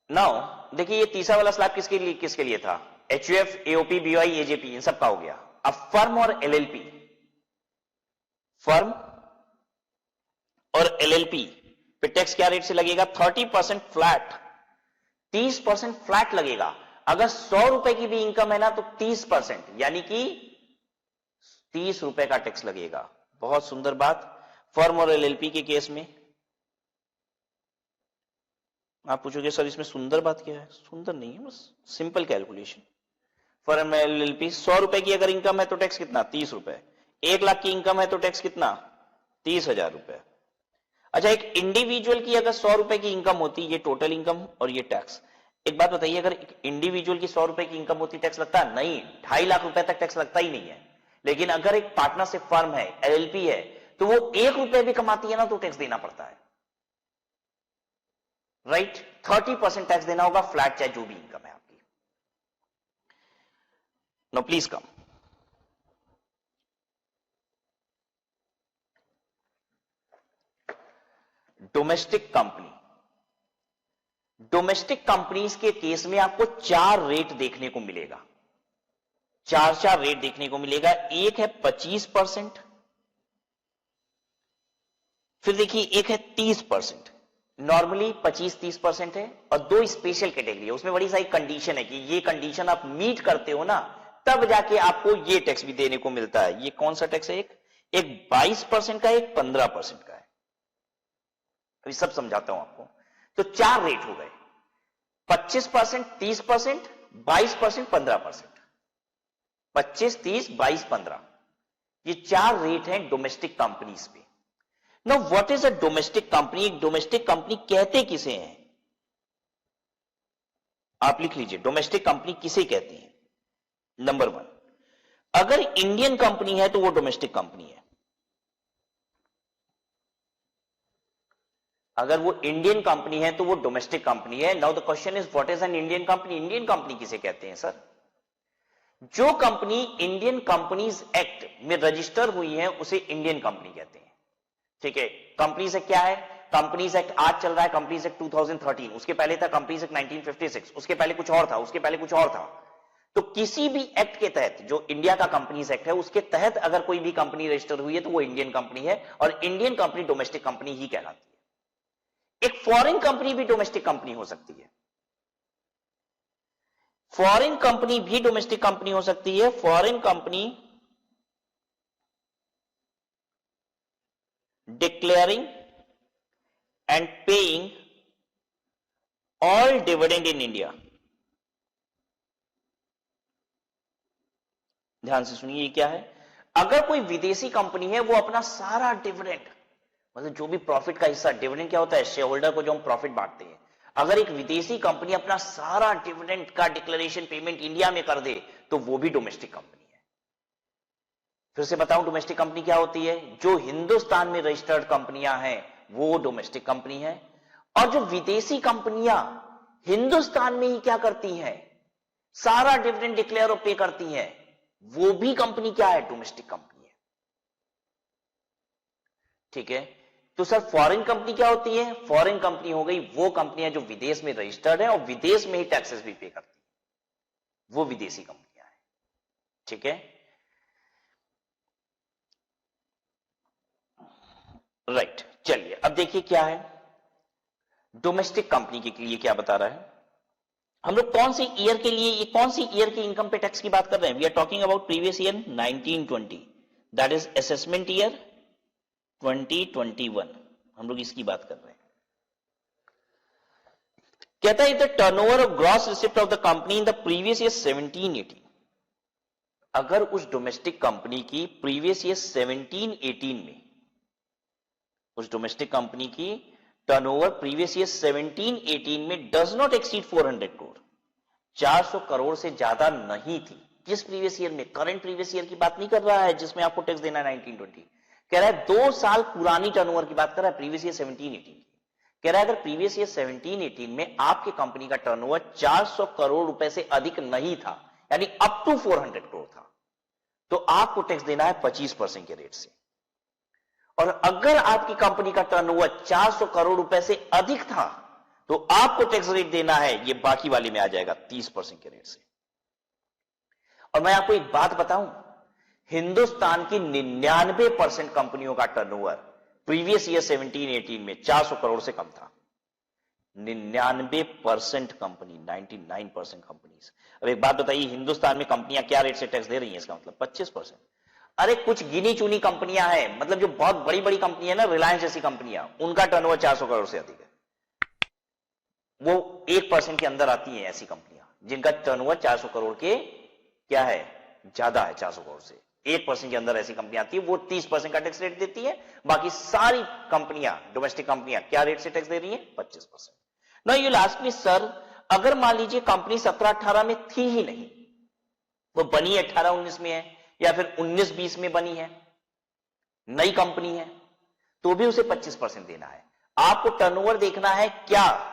Now देखिए ये तीसरा वाला स्लैब किसके लिए था? एचयूएफ, एओपी, बीवाई, एजेपी, इन सब का हो गया। अब फर्म और एलएलपी, फर्म और एलएलपी पे टैक्स क्या रेट से लगेगा? 30% फ्लैट, 30% फ्लैट लगेगा। अगर 100 रुपए की भी इनकम है ना तो 30%, यानी कि ₹30 का टैक्स लगेगा। बहुत सुंदर बात। फर्म और एलएलपी के केस में आप पूछोगे सर इसमें सुंदर बात क्या है? सुंदर नहीं है, बस सिंपल कैलकुलेशन। फर्म एलएलपी ₹100 की अगर इनकम है तो टैक्स कितना? ₹30। 1 लाख की इनकम है तो टैक्स कितना? ₹30,000। अच्छा, एक इंडिविजुअल की अगर ₹100 की इनकम होती, ये टोटल इनकम और ये टैक्स। एक बात बताइए, अगर एक इंडिविजुअल की ₹100 की इनकम होती टैक्स लगता है? नहीं, ₹2.5 लाख तक टैक्स लगता ही नहीं है। लेकिन अगर एक पार्टनरशिप फर्म है, एलएलपी है, तो वो ₹1 भी कमाती है ना तो टैक्स देना पड़ता है, राइट? 30% टैक्स देना होगा, फ्लैट चाहे जो भी इनकम है आपकी। No please come. Domestic company, domestic companies के केस में आपको 4 रेट देखने को मिलेगा, 4 रेट देखने को मिलेगा। एक है 25%, फिर देखिए एक है 30%। नॉर्मली 25-30% है, और 2 स्पेशल कैटेगरी है, उसमें बड़ी सारी कंडीशन है कि ये कंडीशन आप मीट करते हो ना तब जाके आपको ये टैक्स भी देने को मिलता है। ये कौन सा टैक्स है? एक 22% का, एक 15% का है। अभी सब समझाता हूं आपको। तो 4 रेट हो गए, 25%, 30%, 22%, 15%। 25, 30, 22, 15, ये 4 रेट हैं डोमेस्टिक कंपनीज पे। Now what is a domestic company? एक डोमेस्टिक कंपनी कहते किसे हैं? आप लिख लीजिए, डोमेस्टिक कंपनी किसे कहते हैं? नंबर 1, अगर इंडियन कंपनी है तो वो डोमेस्टिक कंपनी है। अगर वो इंडियन कंपनी है तो वो डोमेस्टिक कंपनी है। Now the question is what is an Indian company? Indian company किसे कहते हैं सर? जो कंपनी इंडियन कंपनीज एक्ट में रजिस्टर हुई है उसे इंडियन कंपनी कहते हैं। ठीक है, कंपनीज एक्ट क्या है? कंपनीज एक्ट आज चल रहा है कंपनीज एक्ट 2013, उसके पहले था कंपनीज एक्ट 1956, उसके पहले कुछ और था, उसके पहले कुछ और था। तो किसी भी एक्ट के तहत, जो इंडिया का कंपनीज एक्ट है उसके तहत अगर कोई भी कंपनी रजिस्टर हुई है तो वो इंडियन कंपनी है, और इंडियन कंपनी डोमेस्टिक कंपनी ही कहलाती है। एक फॉरेन कंपनी भी डोमेस्टिक कंपनी हो सकती है, फॉरेन कंपनी भी डोमेस्टिक कंपनी हो सकती है। Foreign company declaring and paying all dividend in India. ध्यान से सुनिए, ये क्या है? अगर कोई विदेशी कंपनी है वो अपना सारा डिविडेंड, मतलब जो भी प्रॉफिट का हिस्सा, डिविडेंड क्या होता है? शेयर होल्डर को जो हम प्रॉफिट बांटते हैं। अगर एक विदेशी कंपनी अपना सारा डिविडेंड का डिक्लेरेशन पेमेंट इंडिया में कर दे तो वो भी डोमेस्टिक कंपनी है। फिर से बताऊं डोमेस्टिक कंपनी क्या होती है? जो हिंदुस्तान में रजिस्टर्ड कंपनियां हैं वो डोमेस्टिक कंपनी है, और जो विदेशी कंपनियां हिंदुस्तान में ही क्या करती हैं? सारा डिविडेंड डिक्लेयर और पे करती हैं, वो भी कंपनी क्या है? डोमेस्टिक कंपनी है। ठीक है, तो सर फॉरेन कंपनी क्या होती है? फॉरेन कंपनी हो गई वो कंपनियां जो विदेश में रजिस्टर्ड है और विदेश में ही टैक्सेस भी पे करती है, वो विदेशी कंपनियां हैं। ठीक है, राइट। चलिए अब देखिए क्या है डोमेस्टिक कंपनी के लिए क्या बता रहा है। हम लोग कौन सी ईयर के लिए, ये कौन सी ईयर की इनकम पे टैक्स की बात कर रहे हैं? We are talking about previous year 1920, that is assessment year 2021, हम लोग इसकी बात कर रहे हैं। कहता है the turnover of gross receipt of the company in the previous year 1718। अगर उस डोमेस्टिक कंपनी की प्रीवियस ईयर 1718 में, उस डोमेस्टिक कंपनी की टर्नओवर प्रीवियस ईयर 1718 में does not exceed 400 crore, 400 crore से ज्यादा नहीं थी। किस प्रीवियस ईयर में? करंट प्रीवियस ईयर की बात नहीं कर रहा है जिसमें आपको टैक्स देना है 1920, कह रहा है 2 साल पुरानी टर्नओवर की बात कर रहा है, प्रीवियस ईयर 1718 की। कह रहा है अगर प्रीवियस ईयर 1718 में आपकी कंपनी का टर्नओवर 400 करोड़ रुपए से अधिक नहीं था, यानी अप टू 400 करोड़ था, तो आपको टैक्स देना है 25% के रेट से। और अगर आपकी कंपनी का टर्नओवर 400 करोड़ रुपए से अधिक था तो आपको टैक्स रेट देना है, ये बाकी वाले में आ जाएगा 30% के रेट से। और मैं आपको एक बात बताऊं, हिंदुस्तान की 99% कंपनियों का टर्नओवर प्रीवियस ईयर 1718 में 400 करोड़ से कम था। 99% कंपनी, 99% कंपनीज। अब एक बात बताइए, हिंदुस्तान में कंपनियां क्या रेट से टैक्स दे रही हैं? इसका मतलब 25%। अरे कुछ गिनी चुनी कंपनियां हैं, मतलब जो बहुत बड़ी बड़ी कंपनी है ना, रिलायंस जैसी कंपनियां, उनका टर्नओवर 400 करोड़ से अधिक है। वो 1% के अंदर आती हैं ऐसी कंपनियां जिनका टर्नओवर 400 करोड़ के क्या है, ज्यादा है 400 करोड़ से। 1% के अंदर ऐसी कंपनी आती है, वो 30% का टैक्स रेट देती है। बाकी सारी कंपनियां, डोमेस्टिक कंपनियां क्या रेट से टैक्स दे रही है, 25%। Now you will ask me, sir अगर मान लीजिए कंपनी 17-18 में थी ही नहीं, वो बनी 18-19 में है या फिर 19-20 में बनी है, नई कंपनी है, तो भी उसे 25% देना है। आपको टर्नओवर देखना है, क्या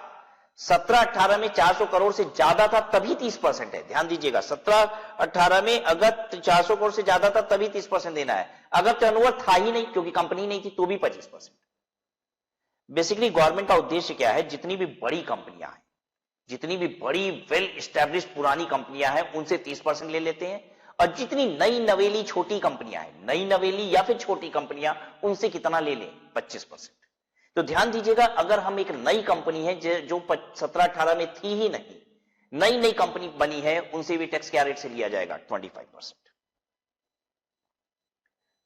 17-18 में 400 करोड़ से ज्यादा था तभी 30% है। ध्यान दीजिएगा, 17-18 में अगर 400 करोड़ से ज्यादा था तभी 30% देना है। अगर टर्नओवर था ही नहीं क्योंकि कंपनी नहीं थी तो भी 25%। बेसिकली गवर्नमेंट का उद्देश्य क्या है, जितनी भी बड़ी कंपनियां हैं, जितनी भी बड़ी वेल एस्टैब्लिश्ड पुरानी कंपनियां हैं, उनसे 30% ले लेते हैं, और जितनी नई नवेली छोटी कंपनियां हैं, नई नवेली या फिर छोटी कंपनियां, उनसे कितना ले लें, 25%। तो ध्यान दीजिएगा, अगर हम एक नई कंपनी है जो 17-18 में थी ही नहीं, नई कंपनी बनी है, उनसे भी टैक्स क्या रेट से लिया जाएगा, 25%।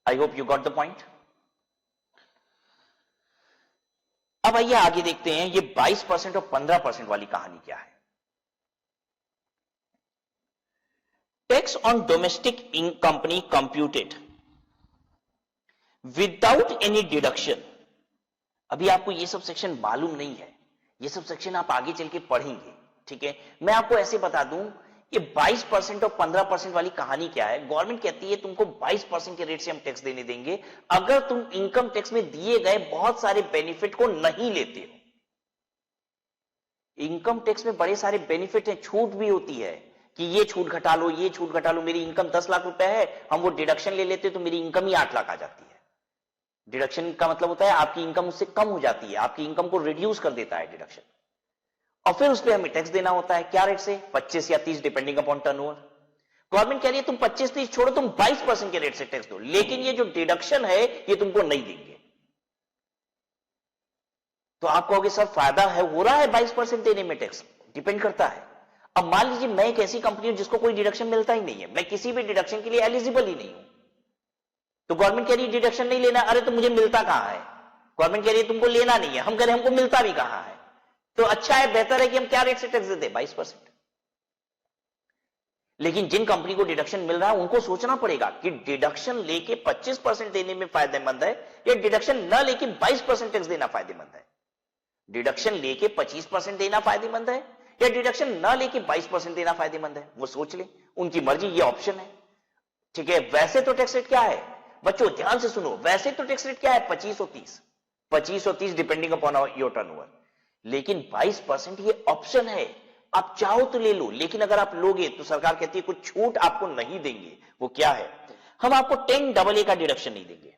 आई hope you got the point. अब आइए आगे देखते हैं, ये 22% और 15% वाली कहानी क्या है। Tax on domestic company computed without any deduction. अभी आपको ये सब सेक्शन मालूम नहीं है, ये सब सेक्शन आप आगे चल के पढ़ेंगे, ठीक है। मैं आपको ऐसे बता दूं, ये 22% और 15% वाली कहानी क्या है। गवर्नमेंट कहती है तुमको 22% के रेट से हम टैक्स देने देंगे अगर तुम इनकम टैक्स में दिए गए बहुत सारे बेनिफिट को नहीं लेते हो। इनकम टैक्स में बड़े सारे बेनिफिट हैं, छूट भी होती है कि ये छूट घटा लो, ये छूट घटा लो। मेरी इनकम 10 लाख रुपए है, हम वो डिडक्शन ले लेते तो मेरी इनकम ही 8 लाख आ जाती है। डिडक्शन का मतलब होता है आपकी इनकम उससे कम हो जाती है, आपकी इनकम को रिड्यूस कर देता है डिडक्शन, और फिर उस पर हमें टैक्स देना होता है। क्या रेट से, 25 या 30 डिपेंडिंग अपॉन टर्नओवर। गवर्नमेंट कह रही है तुम 25-30 छोड़ो, तुम 22% के रेट से टैक्स दो, लेकिन ये जो डिडक्शन है ये तुमको नहीं देंगे। तो आप कहोगे सर फायदा है, हो रहा है 22% देने में टैक्स, डिपेंड करता है। अब मान लीजिए मैं एक ऐसी कंपनी हूं जिसको कोई डिडक्शन मिलता ही नहीं है, मैं किसी भी डिडक्शन के लिए एलिजिबल ही नहीं हूं, तो गवर्नमेंट कह रही है डिडक्शन नहीं लेना। अरे तो मुझे मिलता कहां है, गवर्नमेंट कह रही है तुमको लेना नहीं है, हम कह रहे हैं हमको मिलता भी कहां है। तो अच्छा है, बेहतर है कि हम क्या रेट से टैक्स देते, 22%। लेकिन जिन कंपनी को डिडक्शन मिल रहा है उनको सोचना पड़ेगा कि डिडक्शन लेके 25% देने में फायदेमंद है या डिडक्शन न लेके 22% टैक्स देना फायदेमंद है। डिडक्शन लेके 25% देना फायदेमंद है या डिडक्शन न लेके 22% देना फायदेमंद है, वो सोच ले, उनकी मर्जी, ये ऑप्शन है, ठीक है। वैसे तो टैक्स रेट क्या है बच्चों, ध्यान से सुनो, वैसे तो टैक्स रेट क्या है, 25 और 30 डिपेंडिंग अपॉन योर टर्नओवर, लेकिन 22% ये ऑप्शन है, आप चाहो तो ले लो, लेकिन अगर आप लोगे तो सरकार कहती है कुछ छूट आपको नहीं देंगे। वो क्या है, हम आपको 10AA का डिडक्शन नहीं देंगे।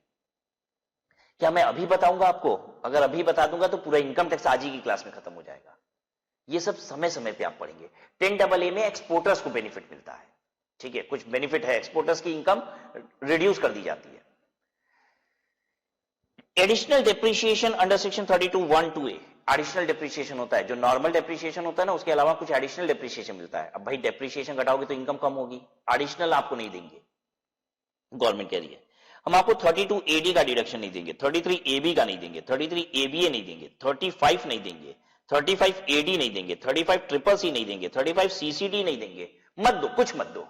क्या मैं अभी बताऊंगा आपको? अगर अभी बता दूंगा तो पूरा इनकम टैक्स आज ही की क्लास में खत्म हो जाएगा। ये सब समय समय पे आप पढ़ेंगे। 10AA में एक्सपोर्टर्स को बेनिफिट मिलता है, ठीक है, कुछ बेनिफिट है, एक्सपोर्टर्स की इनकम रिड्यूस कर दी जाती है। Additional depreciation under section 32(1)(2)(a) additional depreciation होता है, जो नॉर्मल डेप्रिसिएशन होता है ना, उसके अलावा कुछ एडिशनल डेप्रिसिएशन मिलता है। अब भाई डेप्रिसिएशन घटाओगे तो इनकम कम होगी, एडिशनल आपको नहीं देंगे। गवर्नमेंट कह रही है हम आपको 32AD का डिडक्शन नहीं देंगे, 33AB का नहीं देंगे, 33ABA नहीं देंगे, 35 नहीं देंगे, 35AD नहीं देंगे, 35CCC नहीं देंगे, 35CCD नहीं देंगे, मत दो, कुछ मत दो।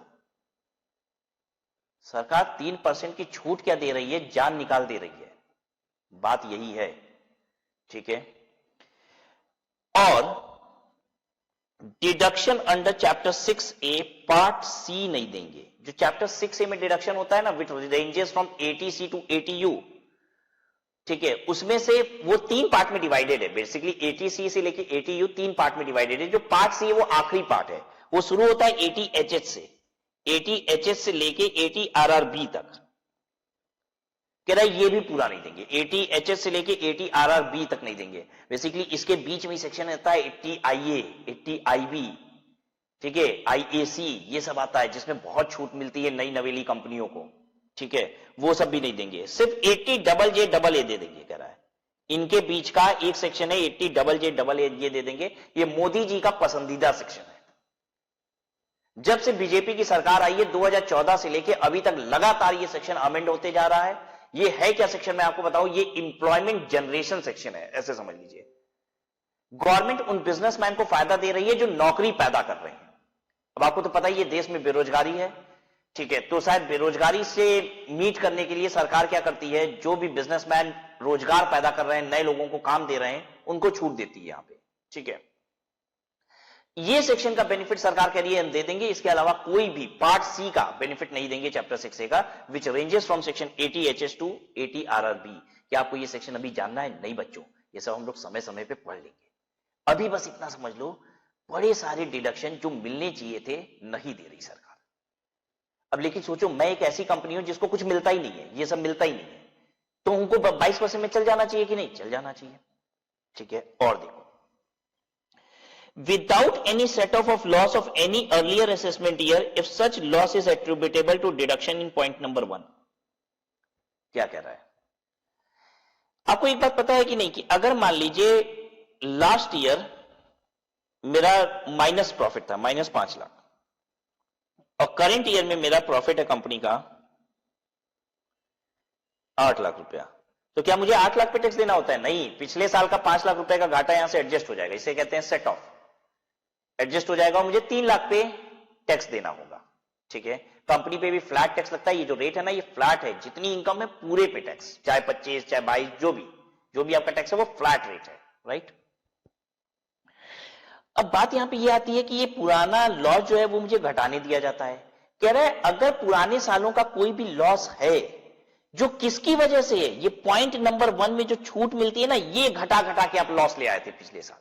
सरकार 3% की छूट क्या दे रही है, जान निकाल दे रही है, बात यही है, ठीक है। और deduction under chapter 6A part C नहीं देंगे। जो चैप्टर 6A में डिडक्शन होता है ना, विच ranges from 80C to 80U, ठीक है, उसमें से वो 3 पार्ट में डिवाइडेड है। बेसिकली 80C से लेके 80U 3 पार्ट में डिवाइडेड है। जो पार्ट C है वो आखिरी पार्ट है, वो शुरू होता है 80HS से, 80HS से लेके 80RRB तक। कह रहा है ये भी पूरा नहीं देंगे, 80HS से लेके 80RRB तक नहीं देंगे। बेसिकली इसके बीच में सेक्शन आता है 80IA, 80IB, ठीक है, IAC, ये सब आता है जिसमें बहुत छूट मिलती है नई नवेली कंपनियों को, ठीक है, वो सब भी नहीं देंगे। सिर्फ 80JJAA दे देंगे, कह रहा है। इनके बीच का एक सेक्शन है 80JJAA, ये दे देंगे। ये मोदी जी का पसंदीदा सेक्शन है, जब से बीजेपी की सरकार आई है 2014 से लेके अभी तक लगातार ये सेक्शन अमेंड होते जा रहा है। ये है क्या सेक्शन, मैं आपको बताऊं, ये इंप्लॉयमेंट जनरेशन सेक्शन है, ऐसे समझ लीजिए। गवर्नमेंट उन बिजनेसमैन को फायदा दे रही है जो नौकरी पैदा कर रहे हैं। अब आपको तो पता ही है देश में बेरोजगारी है, ठीक है, तो शायद बेरोजगारी से मीट करने के लिए सरकार क्या करती है, जो भी बिजनेसमैन रोजगार पैदा कर रहे हैं, नए लोगों को काम दे रहे हैं, उनको छूट देती है यहां पे, ठीक है। ये सेक्शन का बेनिफिट सरकार कह रही है हम दे देंगे, इसके अलावा कोई भी पार्ट सी का बेनिफिट नहीं देंगे चैप्टर 6A का, which ranges from section 80 HS to 80 RRB। क्या आपको ये सेक्शन अभी जानना है? नहीं बच्चों, ये सब हम लोग समय समय पे पढ़ लेंगे। अभी बस इतना समझ लो, बड़े सारे डिडक्शन जो मिलने चाहिए थे नहीं दे रही सरकार। अब लेकिन सोचो, मैं एक ऐसी कंपनी हूं जिसको कुछ मिलता ही नहीं है, ये सब मिलता ही नहीं है, तो उनको 22% में चल जाना चाहिए कि नहीं? चल जाना चाहिए, ठीक है। और देखो, without any set off of loss of any earlier assessment year if such loss is attributable to deduction in point number 1। क्या कह रहा है? आपको एक बात पता है कि नहीं, कि अगर मान लीजिए लास्ट ईयर मेरा माइनस प्रॉफिट था, -5 लाख, और करंट ईयर में मेरा प्रॉफिट है कंपनी का 8 लाख रुपया, तो क्या मुझे 8 लाख पे टैक्स देना होता है? नहीं, पिछले साल का 5 लाख रुपए का घाटा यहां से एडजस्ट हो जाएगा, इसे कहते हैं सेट ऑफ, एडजस्ट हो जाएगा और मुझे 3 लाख पे टैक्स देना होगा, ठीक है। कंपनी पे भी फ्लैट टैक्स लगता है, ये जो रेट है ना, ये फ्लैट है, जितनी इनकम है पूरे पे टैक्स, चाहे 25 चाहे 22, जो भी आपका टैक्स है वो फ्लैट रेट है, राइट। अब बात यहां पे ये आती है कि ये पुराना लॉस जो है वो मुझे घटाने दिया जाता है। कह रहा है अगर पुराने सालों का कोई भी लॉस है जो किसकी वजह से है, ये पॉइंट नंबर 1 में जो छूट मिलती है ना, ये घटा घटा के आप लॉस ले आए थे पिछले साल,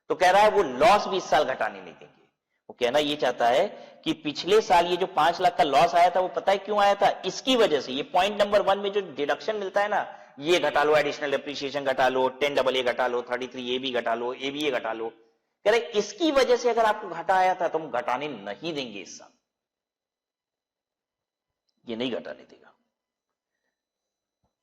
तो कह रहा है वो लॉस भी इस साल घटाने नहीं देंगे। वो कहना ये चाहता है कि पिछले साल ये जो 5 लाख का लॉस आया था, वो पता है क्यों आया था? इसकी वजह से, ये पॉइंट नंबर 1 में जो डिडक्शन मिलता है ना, ये घटा लो, एडिशनल एप्रिसिएशन घटा लो, 10AA घटा लो, 33AB घटा लो, ABA घटा लो, कह रहे इसकी वजह से अगर आपको घाटा आया था तो हम घटाने नहीं देंगे इस साल, ये नहीं घटाने देगा।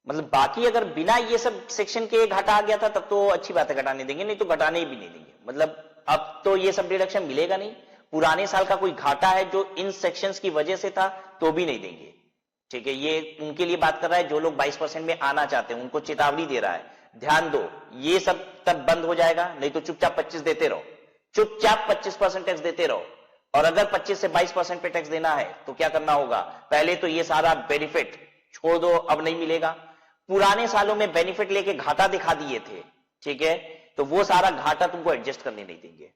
मतलब बाकी अगर बिना ये सब सेक्शन के घाटा आ गया था तब तो अच्छी बात है, घटाने देंगे, नहीं तो घटाने भी नहीं देंगे। मतलब अब तो ये सब डिडक्शन मिलेगा नहीं, पुराने साल का कोई घाटा है जो इन सेक्शंस की वजह से था तो भी नहीं देंगे, ठीक है। ये उनके लिए बात कर रहा है जो लोग 22% में आना चाहते हैं, उनको चेतावनी दे रहा है, ध्यान दो, ये सब तब बंद हो जाएगा, नहीं तो चुपचाप 25 देते रहो, चुपचाप 25% टैक्स देते रहो। और अगर 25 से 22% पे टैक्स देना है तो क्या करना होगा? पहले तो ये सारा बेनिफिट छोड़ दो, अब नहीं मिलेगा। पुराने सालों में बेनिफिट लेके घाटा दिखा दिए थे, ठीक है, तो वो सारा घाटा तुमको एडजस्ट करने नहीं देंगे।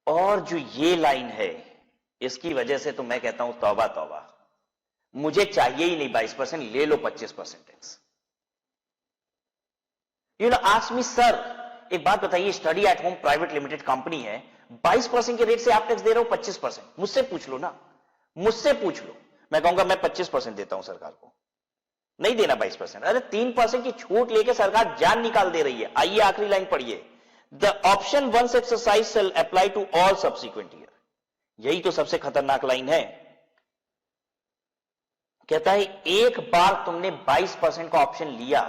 और जो ये लाइन है, इसकी वजह से तो मैं कहता हूं तौबा तौबा, मुझे चाहिए ही नहीं 22%, ले लो 25% tax. You know ask me sir, एक बात बताइए, study at home private limited company है, 22% के रेट से आप टैक्स दे रहे हो 25%, मुझसे पूछ लो ना, मुझसे पूछ लो, मैं कहूंगा मैं 25% देता हूं सरकार को, नहीं देना 22%। अरे 3% की छूट लेके सरकार जान निकाल दे रही है। आइए आखिरी लाइन पढ़िए, the option once exercise shall apply to all subsequent year. यही तो सबसे खतरनाक लाइन है। कहता है एक बार तुमने 22% का ऑप्शन लिया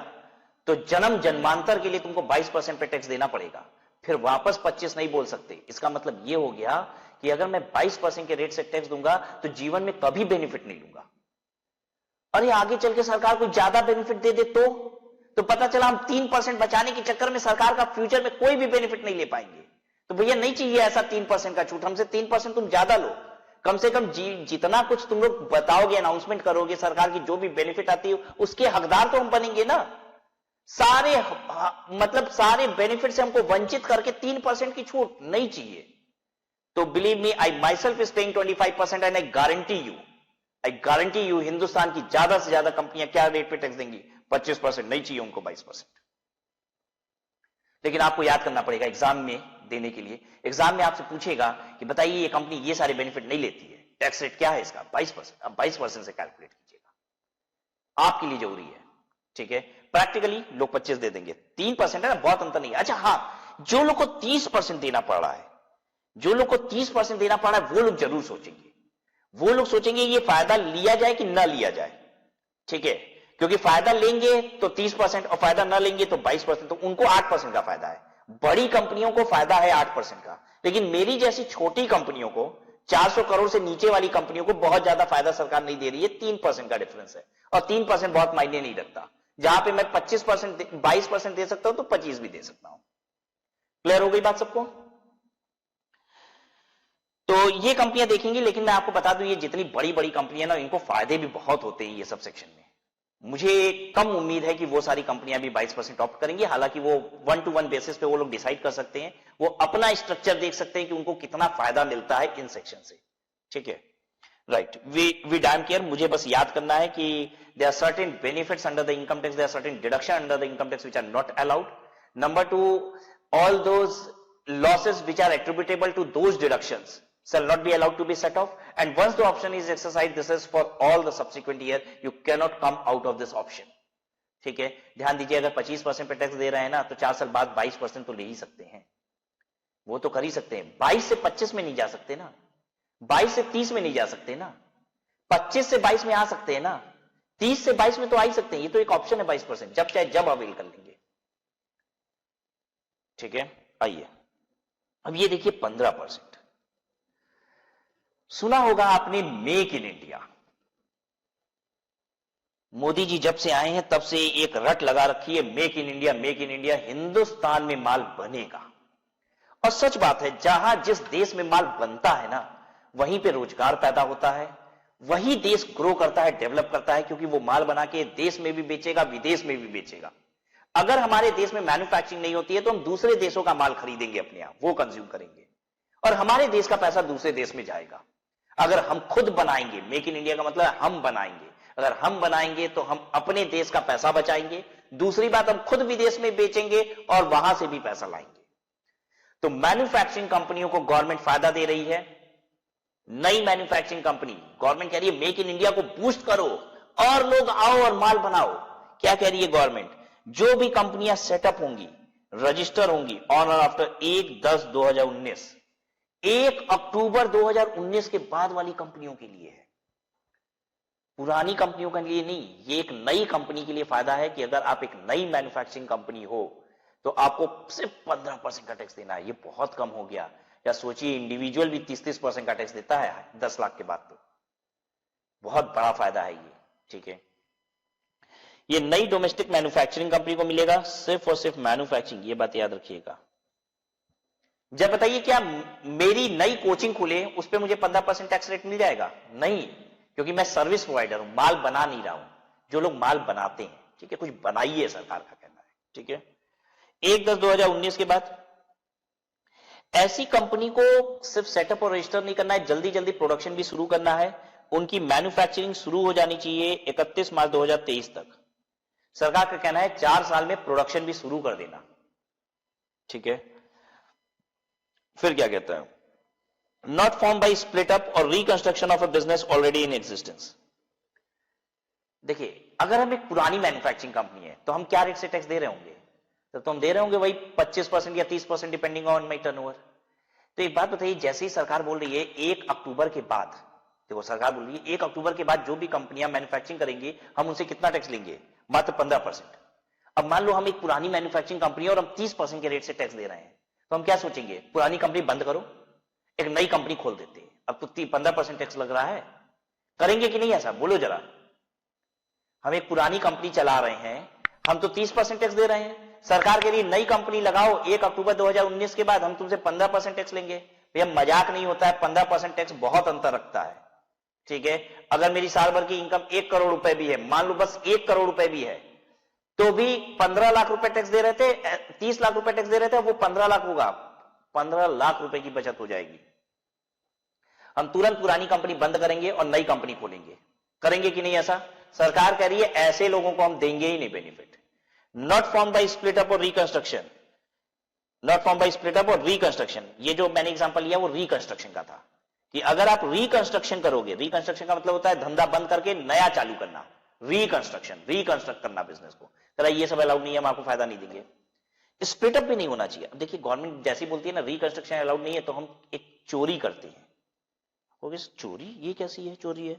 तो जन्म जन्मांतर के लिए तुमको 22% पे टैक्स देना पड़ेगा, फिर वापस 25 नहीं बोल सकते। इसका मतलब यह हो गया कि अगर मैं 22% के रेट से टैक्स दूंगा तो जीवन में कभी बेनिफिट नहीं लूंगा। अरे आगे चल के सरकार को ज्यादा बेनिफिट दे दे तो पता चला हम 3% बचाने के चक्कर में सरकार का फ्यूचर में कोई भी बेनिफिट नहीं ले पाएंगे। तो भैया नहीं चाहिए ऐसा 3% का छूट, हमसे 3% तुम ज्यादा लो। कम से कम जितना कुछ तुम लोग बताओगे, अनाउंसमेंट करोगे, सरकार की जो भी बेनिफिट आती है उसके हकदार तो हम बनेंगे ना। सारे मतलब सारे बेनिफिट से हमको वंचित करके 3% की छूट नहीं चाहिए। तो believe me, I my self is paying 25% and I guarantee you Hindustan की ज्यादा से ज्यादा कंपनियां क्या रेट पे टैक्स देंगी? 25%। नहीं चाहिए उनको 22%। लेकिन आपको याद करना पड़ेगा एग्जाम में देने के लिए। एग्जाम में आपसे पूछेगा कि बताइए ये कंपनी ये सारे बेनिफिट नहीं लेती है, टैक्स रेट क्या है इसका? 22%। अब 22% से कैलकुलेट कीजिएगा, आपके लिए जरूरी है, ठीक है। प्रैक्टिकली लोग 25 दे देंगे, 3% है ना, बहुत अंतर नहीं है। अच्छा हाँ, जो लोग को 30% देना पड़ रहा है, जो लोग को 30% देना पड़ रहा है, वो लोग जरूर सोचेंगे। वो लोग सोचेंगे ये फायदा लिया जाए कि ना लिया जाए, ठीक है। क्योंकि फायदा लेंगे तो 30% और फायदा ना लेंगे तो 22%, तो उनको 8% का फायदा है। बड़ी कंपनियों को फायदा है 8% का, लेकिन मेरी जैसी छोटी कंपनियों को, 400 करोड़ से नीचे वाली कंपनियों को बहुत ज्यादा फायदा सरकार नहीं दे रही है। 3% का डिफरेंस है, और 3% बहुत मायने नहीं रखता। जहां पे मैं 25%, 22% दे सकता हूं, तो 25 भी दे सकता हूं। क्लियर हो गई बात सबको? तो ये कंपनियां देखेंगी, लेकिन मैं आपको बता दूं, ये जितनी बड़ी बड़ी कंपनियां ना, इनको फायदे भी बहुत होते हैं ये सब सेक्शन में। मुझे कम उम्मीद है कि वो सारी कंपनियां भी 22% ऑप्ट करेंगी। हालांकि वो 1-to-1 बेसिस पे वो लोग डिसाइड कर सकते हैं, वो अपना स्ट्रक्चर देख सकते हैं कि उनको कितना फायदा मिलता है इन सेक्शन से। ठीक है, राइट। वी डैम केयर, मुझे बस याद करना है कि there are certain benefits under the income tax, there are certain deduction under the income tax which are not allowed. Number 2, all those losses which are attributable to those deductions shall not be allowed to be set off, and once the option is exercised, this is for all the subsequent year, you cannot come out of this option. ठीक है, ध्यान दीजिए, अगर 25% पे tax दे रहे हैं ना, तो 4 साल बाद 22% तो ले ही सकते हैं, वो तो कर ही सकते हैं। 22 से 25 में नहीं जा सकते ना, 22 से 30 में नहीं जा सकते ना, 25 से 22 में आ सकते हैं ना, 30 से 22 में तो आ ही सकते हैं। ये तो एक ऑप्शन है 22%, जब चाहे जब अवेल कर लेंगे। ठीक है, आइए अब ये देखिए 15%। सुना होगा आपने make in India. Modi ji जब से आए हैं तब से एक रट लगा रखी है, make in India, make in India, Hindustan में माल बनेगा। और सच बात है, जहां जिस देश में माल बनता है ना, वहीं पे रोजगार पैदा होता है, वही देश ग्रो करता है, डेवलप करता है, क्योंकि वो माल बना के देश में भी बेचेगा, विदेश में भी बेचेगा। अगर हमारे देश में मैन्युफैक्चरिंग नहीं होती है, तो हम दूसरे देशों का माल खरीदेंगे, अपने यहां वो कंज्यूम करेंगे, और हमारे देश का पैसा दूसरे देश में जाएगा। अगर हम खुद बनाएंगे, मेक इन इंडिया का मतलब है हम बनाएंगे, अगर हम बनाएंगे तो हम अपने देश का पैसा बचाएंगे। दूसरी बात, हम खुद विदेश में बेचेंगे और वहां से भी पैसा लाएंगे। तो मैन्युफैक्चरिंग कंपनियों को गवर्नमेंट फायदा दे रही है। नई मैन्युफैक्चरिंग कंपनी, गवर्नमेंट कह रही है मेक इन इंडिया को बूस्ट करो और लोग आओ और माल बनाओ। क्या कह रही है गवर्नमेंट? जो भी कंपनियां सेटअप होंगी, रजिस्टर होंगी ऑन और आफ्टर 1/10/2019, 1 अक्टूबर 2019 के बाद वाली कंपनियों के लिए है, पुरानी कंपनियों के लिए नहीं। ये एक नई कंपनी के लिए फायदा है कि अगर आप एक नई मैन्युफैक्चरिंग कंपनी हो तो आपको सिर्फ 15% का टैक्स देना है। ये बहुत कम हो गया। या सोचिए, इंडिविजुअल भी 30-30% का टैक्स देता है 10 लाख के बाद, तो बहुत बड़ा फायदा है ये। ठीक है, ये नई डोमेस्टिक मैन्युफैक्चरिंग कंपनी को मिलेगा सिर्फ और सिर्फ मैन्युफैक्चरिंग, ये बात याद रखिएगा। जब बताइए, क्या मेरी नई कोचिंग खुले उस पर मुझे 15% टैक्स रेट मिल जाएगा? नहीं, क्योंकि मैं सर्विस प्रोवाइडर हूं, माल बना नहीं रहा हूं। जो लोग माल बनाते हैं, ठीक है, कुछ बनाइए, सरकार का कहना है। ठीक है, 1/10/2019 के बाद ऐसी कंपनी को सिर्फ सेटअप और रजिस्टर नहीं करना है, जल्दी जल्दी प्रोडक्शन भी शुरू करना है। उनकी मैन्युफैक्चरिंग शुरू हो जानी चाहिए 31 मार्च 2023 तक। सरकार का कहना है 4 साल में प्रोडक्शन भी शुरू कर देना। ठीक है, फिर क्या कहता है? Not form by split up और reconstruction of a business already in existence. देखिए, अगर हम एक पुरानी मैन्युफैक्चरिंग कंपनी है तो हम क्या रेट से टैक्स दे रहे होंगे? तो हम दे रहे होंगे वही 25% या 30%, डिपेंडिंग ऑन माई टर्नओवर। तो एक बात बताइए, जैसे ही सरकार बोल रही है 1 अक्टूबर के बाद, देखो सरकार बोल रही है 1 अक्टूबर के बाद जो भी कंपनियां मैन्युफैक्चरिंग करेंगी, हम उनसे कितना टैक्स लेंगे? मात्र 15%। अब मान लो हम एक पुरानी मैन्युफैक्चरिंग कंपनी और हम 30% के रेट से टैक्स दे रहे हैं, तो हम क्या सोचेंगे? पुरानी कंपनी बंद करो, एक नई कंपनी खोल देते हैं। अब तो 15% टैक्स लग रहा है, करेंगे कि नहीं ऐसा? बोलो जरा। हम एक पुरानी कंपनी चला रहे हैं, हम तो 30% टैक्स दे रहे हैं, सरकार के लिए नई कंपनी लगाओ 1 अक्टूबर 2019 के बाद हम तुमसे 15% टैक्स लेंगे। भैया मजाक नहीं होता है, 15% टैक्स बहुत अंतर रखता है। ठीक है, अगर मेरी साल भर की इनकम 1 करोड़ रुपए भी है, मान लो बस 1 करोड़ रुपए भी है, तो भी 15 लाख रुपए टैक्स दे रहे थे, 30 लाख रुपए टैक्स दे रहे थे, वो 15 लाख होगा, 15 लाख रुपए की बचत हो जाएगी। हम तुरंत पुरानी कंपनी बंद करेंगे और नई कंपनी खोलेंगे। करेंगे कि नहीं ऐसा? सरकार कह रही है ऐसे लोगों को हम देंगे ही नहीं benefit. Not form by split up और reconstruction, not form by split up और रिकंस्ट्रक्शन, ये जो मैंने एग्जांपल लिया वो रिकंस्ट्रक्शन का था, कि अगर आप रिकंस्ट्रक्शन करोगे, रिकंस्ट्रक्शन का मतलब होता है धंधा बंद करके नया चालू करना, रिकंस्ट्रक्शन, रिकंस्ट्रक्ट करना बिजनेस को। तो ये सब अलाउड नहीं है, हम आपको फायदा नहीं देंगे। स्प्लिटअप भी नहीं होना चाहिए। अब देखिए, गवर्नमेंट जैसी बोलती है ना रिकंस्ट्रक्शन अलाउड नहीं है, तो हम एक चोरी करते हैं। चोरी ये कैसी है? चोरी है,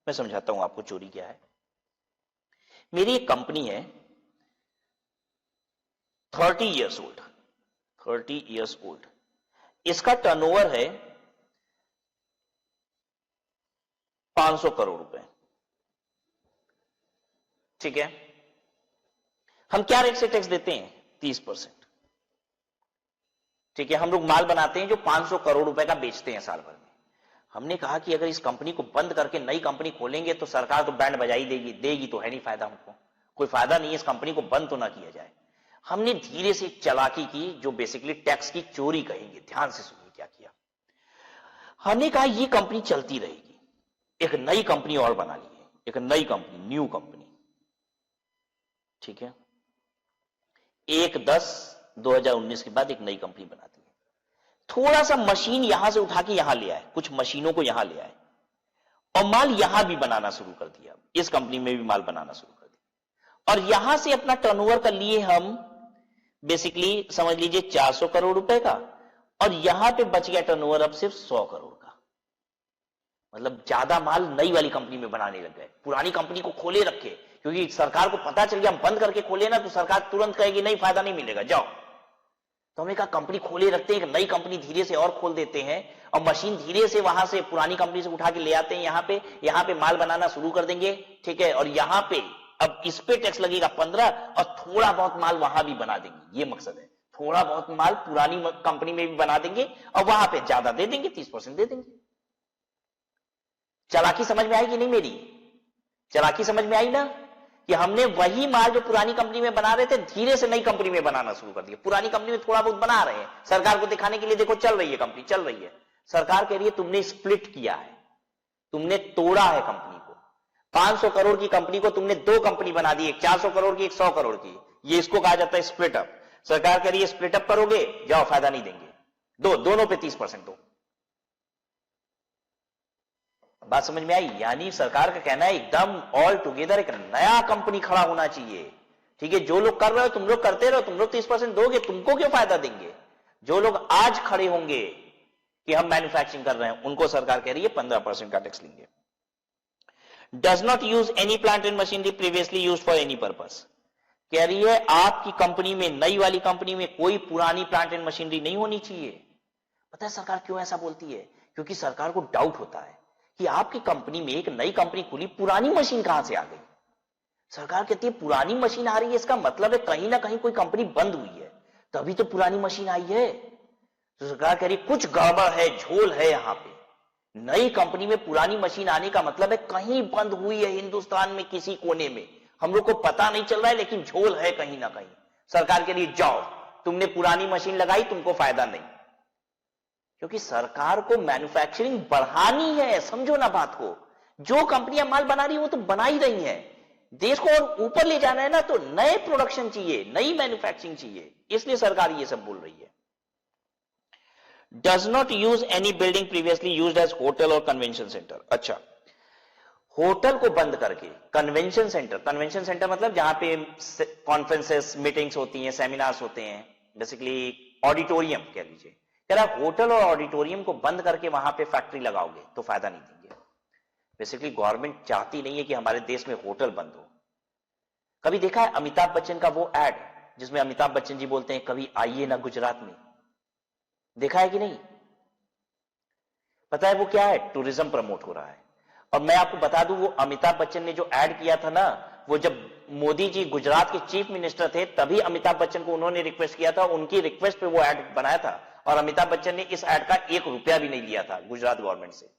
मैं समझाता हूं आपको चोरी क्या है। मेरी एक कंपनी है 30 इयर्स ओल्ड, 30 इयर्स ओल्ड। इसका टर्नओवर है 500 करोड़ रुपए, ठीक है। हम क्या रेट से टैक्स देते हैं? 30%, ठीक है। हम लोग माल बनाते हैं जो 500 करोड़ रुपए का बेचते हैं साल भर में। हमने कहा कि अगर इस कंपनी को बंद करके नई कंपनी खोलेंगे तो सरकार तो बैंड बजाई देगी तो है नहीं फायदा, हमको कोई फायदा नहीं है, इस कंपनी को बंद तो ना किया जाए। हमने धीरे से चालाकी की, जो बेसिकली टैक्स की चोरी कहेंगे। ध्यान से सुनिए क्या किया। हमने कहा ये कंपनी चलती रहेगी, एक नई कंपनी और बना ली है, एक नई कंपनी, न्यू कंपनी, ठीक है। 1/10/2019 के बाद एक नई कंपनी बनाती है। थोड़ा सा मशीन यहां से उठा के यहां ले आए, कुछ मशीनों को यहां ले आए और माल यहां भी बनाना शुरू कर दिया। इस कंपनी में भी माल बनाना शुरू कर दिया और यहां से अपना टर्नओवर कर लिए हम बेसिकली समझ लीजिए 400 करोड़ रुपए का, और यहां पे बच गया टर्नओवर अब सिर्फ 100 करोड़ का। मतलब ज्यादा माल नई वाली कंपनी में बनाने लग गए, पुरानी कंपनी को खोले रखे, क्योंकि सरकार को पता चल गया हम बंद करके खोले ना तो सरकार तुरंत कहेगी नहीं फायदा नहीं मिलेगा, जाओ। तो हमने कहा कंपनी खोले रखते हैं, एक नई कंपनी धीरे से और खोल देते हैं और मशीन धीरे से वहां से पुरानी कंपनी से उठा के ले आते हैं यहां पे माल बनाना शुरू कर देंगे, ठीक है। और यहां पे अब इस पे टैक्स लगेगा 15 और थोड़ा बहुत माल वहां भी बना देंगे। ये मकसद है, थोड़ा बहुत माल पुरानी कंपनी में भी बना देंगे और वहां पे ज्यादा दे देंगे, 30% दे देंगे। चालाकी समझ में आई कि नहीं मेरी? चालाकी समझ में आई ना, कि हमने वही माल जो पुरानी कंपनी में बना रहे थे धीरे से नई कंपनी में बनाना शुरू कर दिया। पुरानी कंपनी में थोड़ा बहुत बना रहे हैं सरकार को दिखाने के लिए, देखो चल रही है कंपनी, चल रही है। सरकार कह रही है तुमने स्प्लिट किया है, तुमने तोड़ा है कंपनी को। 500 करोड़ की कंपनी को तुमने दो कंपनी बना दी, एक 400 करोड़ की, एक 100 करोड़ की। ये इसको कहा जाता है स्प्लिट अप। सरकार कह रही है स्प्लिट अप करोगे, जाओ फायदा नहीं देंगे, दोनों पे 30% दो। बात समझ में आई? यानी सरकार का कहना है एकदम ऑल टुगेदर एक नया कंपनी खड़ा होना चाहिए, ठीक है। जो लोग कर रहे हो तुम लोग करते रहो, तुम लोग 30% दोगे, तुमको क्यों फायदा देंगे? जो लोग आज खड़े होंगे कि हम मैन्युफैक्चरिंग कर रहे हैं उनको सरकार कह रही है 15% का टैक्स लेंगे। Does not use any plant and machinery previously use for any purpose. कह रही है आपकी कंपनी में, नई वाली कंपनी में कोई पुरानी प्लांट एंड मशीनरी नहीं होनी चाहिए। पता है सरकार क्यों ऐसा बोलती है? क्योंकि सरकार को डाउट होता है कि आपकी कंपनी में एक नई कंपनी खुली, पुरानी मशीन कहां से आ गई। सरकार कहती है पुरानी मशीन आ रही है, इसका मतलब है कहीं ना कहीं कोई कंपनी बंद हुई है, तभी तो पुरानी मशीन आई है। तो सरकार कह रही कुछ गड़बड़ है, झोल है यहां पे। नई कंपनी में पुरानी मशीन आने का मतलब है कहीं बंद हुई है हिंदुस्तान में किसी कोने में, हम लोग को पता नहीं चल रहा है लेकिन झोल है कहीं ना कहीं। सरकार के लिए जाओ, तुमने पुरानी मशीन लगाई, तुमको फायदा नहीं। क्योंकि सरकार को मैन्युफैक्चरिंग बढ़ानी है, समझो ना बात को। जो कंपनियां माल बना रही है वो तो बना ही रही हैं, देश को और ऊपर ले जाना है ना, तो नए प्रोडक्शन चाहिए, नई मैन्युफैक्चरिंग चाहिए, इसलिए सरकार ये सब बोल रही है। Does not use any building previously used as hotel और कन्वेंशन सेंटर। अच्छा, होटल को बंद करके कन्वेंशन सेंटर मतलब जहां पे कॉन्फ्रेंसेस, मीटिंग्स होती हैं, सेमिनार्स होते हैं, बेसिकली ऑडिटोरियम कह लीजिए। कह रहा होटल और ऑडिटोरियम को बंद करके वहां पे फैक्ट्री लगाओगे तो फायदा नहीं देंगे। बेसिकली गवर्नमेंट चाहती नहीं है कि हमारे देश में होटल बंद हो। कभी देखा है अमिताभ बच्चन का वो एड जिसमें अमिताभ बच्चन जी बोलते हैं कभी आइए ना गुजरात में? देखा है कि नहीं? पता है वो क्या है? टूरिज्म प्रमोट हो रहा है। और मैं आपको बता दूं, वो अमिताभ बच्चन ने जो एड किया था ना, वो जब मोदी जी गुजरात के चीफ मिनिस्टर थे तभी अमिताभ बच्चन को उन्होंने रिक्वेस्ट किया था, उनकी रिक्वेस्ट पे वो एड बनाया था। और अमिताभ बच्चन ने इस एड का 1 रुपया भी नहीं लिया था गुजरात गवर्नमेंट से।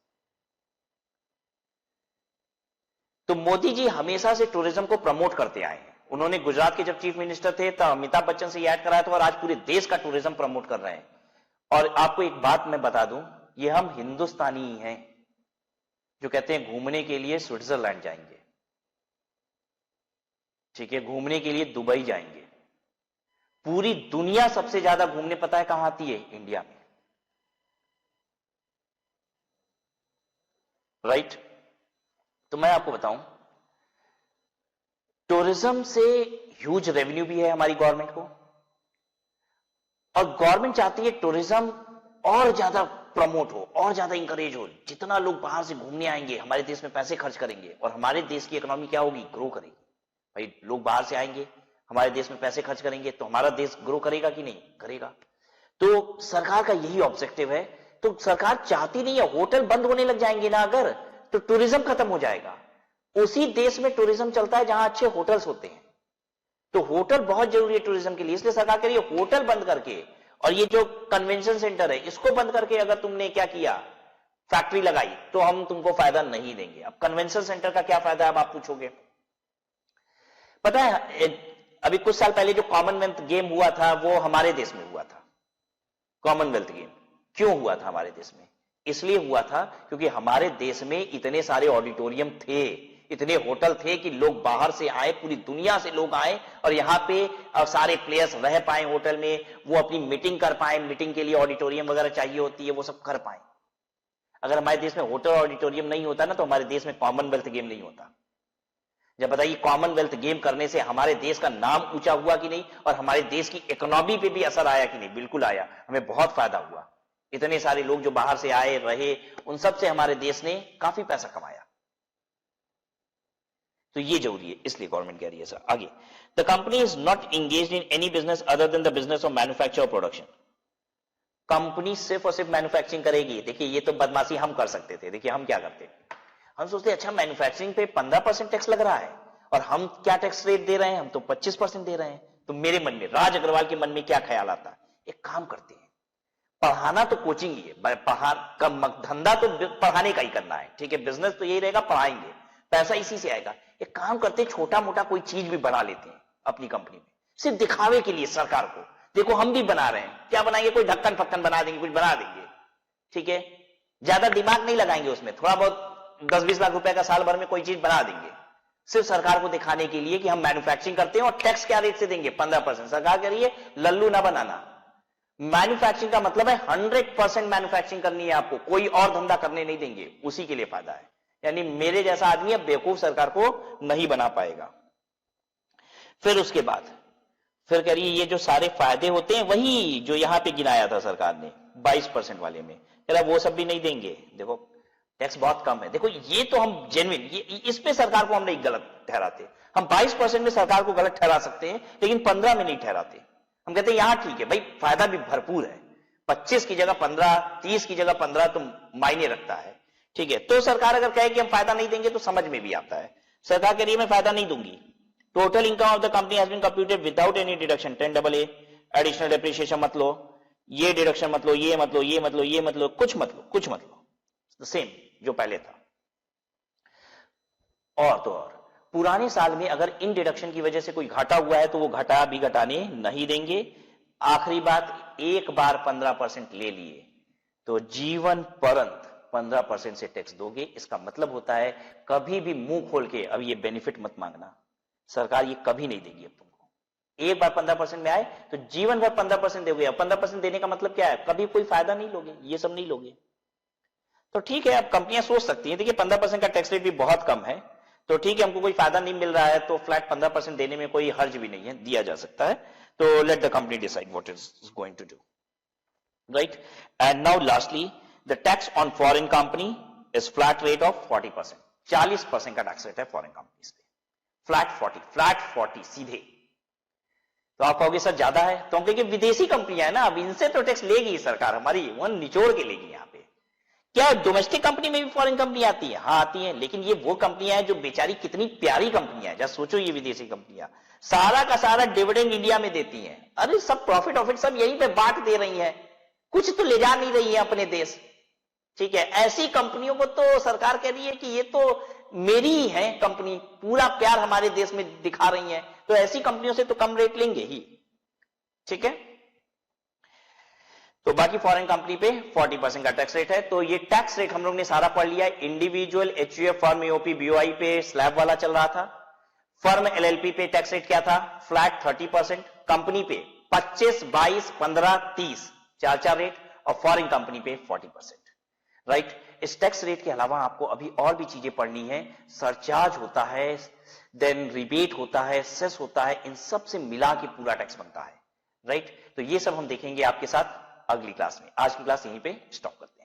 तो मोदी जी हमेशा से टूरिज्म को प्रमोट करते आए हैं। उन्होंने गुजरात के जब चीफ मिनिस्टर थे तब अमिताभ बच्चन से ये ऐड कराया था और आज पूरे देश का टूरिज्म प्रमोट कर रहे हैं। और आपको एक बात मैं बता दूं, ये हम हिंदुस्तानी ही हैं जो कहते हैं घूमने के लिए स्विट्जरलैंड जाएंगे, ठीक है, घूमने के लिए दुबई जाएंगे। पूरी दुनिया सबसे ज्यादा घूमने पता है कहां आती है? इंडिया में, राइट? तो मैं आपको बताऊं, टूरिज्म से ह्यूज रेवेन्यू भी है हमारी गवर्नमेंट को, और गवर्नमेंट चाहती है टूरिज्म और ज्यादा प्रमोट हो, और ज्यादा इंकरेज हो। जितना लोग बाहर से घूमने आएंगे हमारे देश में पैसे खर्च करेंगे और हमारे देश की इकोनॉमी क्या होगी? ग्रो करेगी। भाई लोग बाहर से आएंगे, हमारे देश में पैसे खर्च करेंगे तो हमारा देश ग्रो करेगा कि नहीं? करेगा। तो सरकार का यही ऑब्जेक्टिव है। तो सरकार चाहती नहीं है, होटल बंद होने लग जाएंगे ना अगर, तो टूरिज्म खत्म हो जाएगा। उसी देश में टूरिज्म चलता है जहां अच्छे होटल्स होते हैं। तो होटल बहुत जरूरी है टूरिज्म के लिए, इसलिए सरकार कह रही है होटल बंद करके, और ये जो कन्वेंशन सेंटर है इसको बंद करके अगर तुमने क्या किया, फैक्ट्री लगाई, तो हम तुमको फायदा नहीं देंगे। अब कन्वेंशन सेंटर का क्या फायदा है, अब आप पूछोगे। पता है अभी कुछ साल पहले जो कॉमनवेल्थ गेम हुआ था वो हमारे देश में हुआ था। कॉमनवेल्थ गेम क्यों हुआ था हमारे देश में? इसलिए हुआ था क्योंकि हमारे देश में इतने सारे ऑडिटोरियम थे, इतने होटल थे कि लोग बाहर से आए, पूरी दुनिया से लोग आए और यहां पे सारे प्लेयर्स रह पाए होटल में, वो अपनी मीटिंग कर पाए, मीटिंग के लिए ऑडिटोरियम वगैरह चाहिए होती है, वो सब कर पाए। अगर हमारे देश में होटल ऑडिटोरियम नहीं होता ना तो हमारे देश में कॉमनवेल्थ गेम नहीं होता। जब बताइए कॉमनवेल्थ गेम करने से हमारे देश का नाम ऊंचा हुआ कि नहीं, और हमारे देश की इकोनॉमी पे भी असर आया कि नहीं? बिल्कुल आया, हमें बहुत फायदा हुआ। इतने सारे लोग जो बाहर से आए रहे, उन सब से हमारे देश ने काफी पैसा कमाया। तो ये जरूरी है, इसलिए गवर्नमेंट कह रही है सर आगे, the company is not engaged in any business other than the business of manufacture और प्रोडक्शन। कंपनी सिर्फ और सिर्फ मैन्युफैक्चरिंग करेगी। देखिए ये तो बदमाशी हम कर सकते थे। देखिए हम क्या करते, हम सोचते अच्छा मैन्युफैक्चरिंग पे 15% टैक्स लग रहा है और हम क्या टैक्स रेट दे रहे हैं, हम तो 25% दे रहे हैं। तो मेरे मन में, राज अग्रवाल के मन में क्या ख्याल आता, एक काम करते हैं, पढ़ाना तो कोचिंग ही है, धंधा तो पढ़ाने का ही करना है, ठीक है, बिजनेस तो यही रहेगा, पढ़ाएंगे, पैसा इसी से आएगा। एक काम करते हैं, छोटा मोटा कोई चीज भी बना लेते हैं अपनी कंपनी में, सिर्फ दिखावे के लिए सरकार को, देखो हम भी बना रहे हैं। क्या बनाएंगे? कोई ढक्कन फक्कन बना देंगे, कुछ बना देंगे, ठीक है, ज्यादा दिमाग नहीं लगाएंगे उसमें, थोड़ा बहुत 10-20 लाख रुपए का साल भर में कोई चीज बना देंगे, सिर्फ सरकार को दिखाने के लिए कि हम मैन्युफैक्चरिंग करते हैं। और टैक्स क्या रेट से देंगे? 15%। सरकार कह रही है लल्लू ना बनाना। मैन्युफैक्चरिंग का मतलब है 100% मैन्युफैक्चरिंग करनी है आपको, कोई और धंधा करने नहीं देंगे, उसी के लिए फायदा है। यानी मेरे जैसा आदमी अब बेवकूफ सरकार को नहीं बना पाएगा। फिर उसके बाद फिर कह रही है ये जो सारे फायदे होते हैं वही जो यहां पे गिनाया था सरकार ने 22% वाले में, कह रहा वो सब भी नहीं देंगे। देखो टैक्स बहुत कम है। देखो ये तो हम जेन्युइन, इस पे सरकार को हम नहीं गलत ठहराते। हम 22% में सरकार को गलत ठहरा सकते हैं, लेकिन 15 में नहीं ठहराते। हम कहते हैं यहां ठीक है भाई, फायदा भी भरपूर है, 25 की जगह 15, 30 की जगह 15 तो मायने रखता है, ठीक है। तो सरकार अगर कहे कि हम फायदा नहीं देंगे तो समझ में भी आता है। सरकार कह रही है मैं फायदा नहीं दूंगी। Total income of the company has been computed without any deduction, 10AA, additional depreciation मत लो, ये डिडक्शन मत लो, ये मत लो, ये मत लो, ये मत लो, कुछ मत लो, कुछ मत लो, सेम जो पहले था। और तो और पुराने साल में अगर इन डिडक्शन की वजह से कोई घाटा हुआ है तो वो घाटा भी घटाने नहीं देंगे। आखिरी बात, एक बार 15% ले लिए तो जीवन पर्यंत 15% से टैक्स दोगे। इसका मतलब होता है कभी भी मुंह खोल के अब ये बेनिफिट मत मांगना, सरकार ये कभी नहीं देगी अब तुमको। एक बार 15% में आए तो जीवन भर 15% दोगे। अब 15% देने का मतलब क्या है? कभी कोई फायदा नहीं लोगे, ये सब नहीं लोगे। तो ठीक है, अब कंपनियां सोच सकती हैं, देखिए 15% का टैक्स रेट भी बहुत कम है, तो ठीक है हमको कोई फायदा नहीं मिल रहा है तो फ्लैट 15% देने में कोई हर्ज भी नहीं है, दिया जा सकता है। तो let the company decide what is going to do, right. And now lastly the tax on foreign company is flat rate of 40%। 40% का टैक्स रेट है फॉरेन कंपनीज पे, फ्लैट 40 सीधे। तो आप कहोगे सर ज्यादा है, तो हम कहेंगे विदेशी कंपनियां है ना, अब इनसे तो टैक्स लेगी सरकार, हमारी वन निचोड़ के लेगी। यहां पे क्या डोमेस्टिक कंपनी में भी फॉरेन कंपनी आती है? हाँ आती है, लेकिन ये वो कंपनियां हैं जो बेचारी कितनी प्यारी कंपनियां हैं। जब सोचो ये विदेशी कंपनियां सारा का सारा डिविडेंड इंडिया में देती हैं, अरे सब प्रॉफिट सब यहीं पे बांट दे रही हैं, कुछ तो ले जा नहीं रही है अपने देश, ठीक है। ऐसी कंपनियों को तो सरकार कह रही है कि ये तो मेरी ही है कंपनी, पूरा प्यार हमारे देश में दिखा रही है, तो ऐसी कंपनियों से तो कम रेट लेंगे ही, ठीक है। तो बाकी फॉरेन कंपनी पे 40% का टैक्स रेट है। तो ये टैक्स रेट हम लोग ने सारा पढ़ लिया है। Individual, HUF, firm, AOP, BOI पे स्लैब वाला चल रहा था। फर्म, एलएलपी पे टैक्स रेट क्या था? फ्लैट 30%। कंपनी पे 25, 22, 15, 30 चार रेट, और फॉरेन कंपनी पे 40%, राइट। इस टैक्स रेट के अलावा आपको अभी और भी चीजें पढ़नी है। सरचार्ज होता है, देन रिबेट होता है, सेस होता है, इन सब से मिला के पूरा टैक्स बनता है, राइट। तो ये सब हम देखेंगे आपके साथ अगली क्लास में। आज की क्लास यहीं पे स्टॉप करते हैं।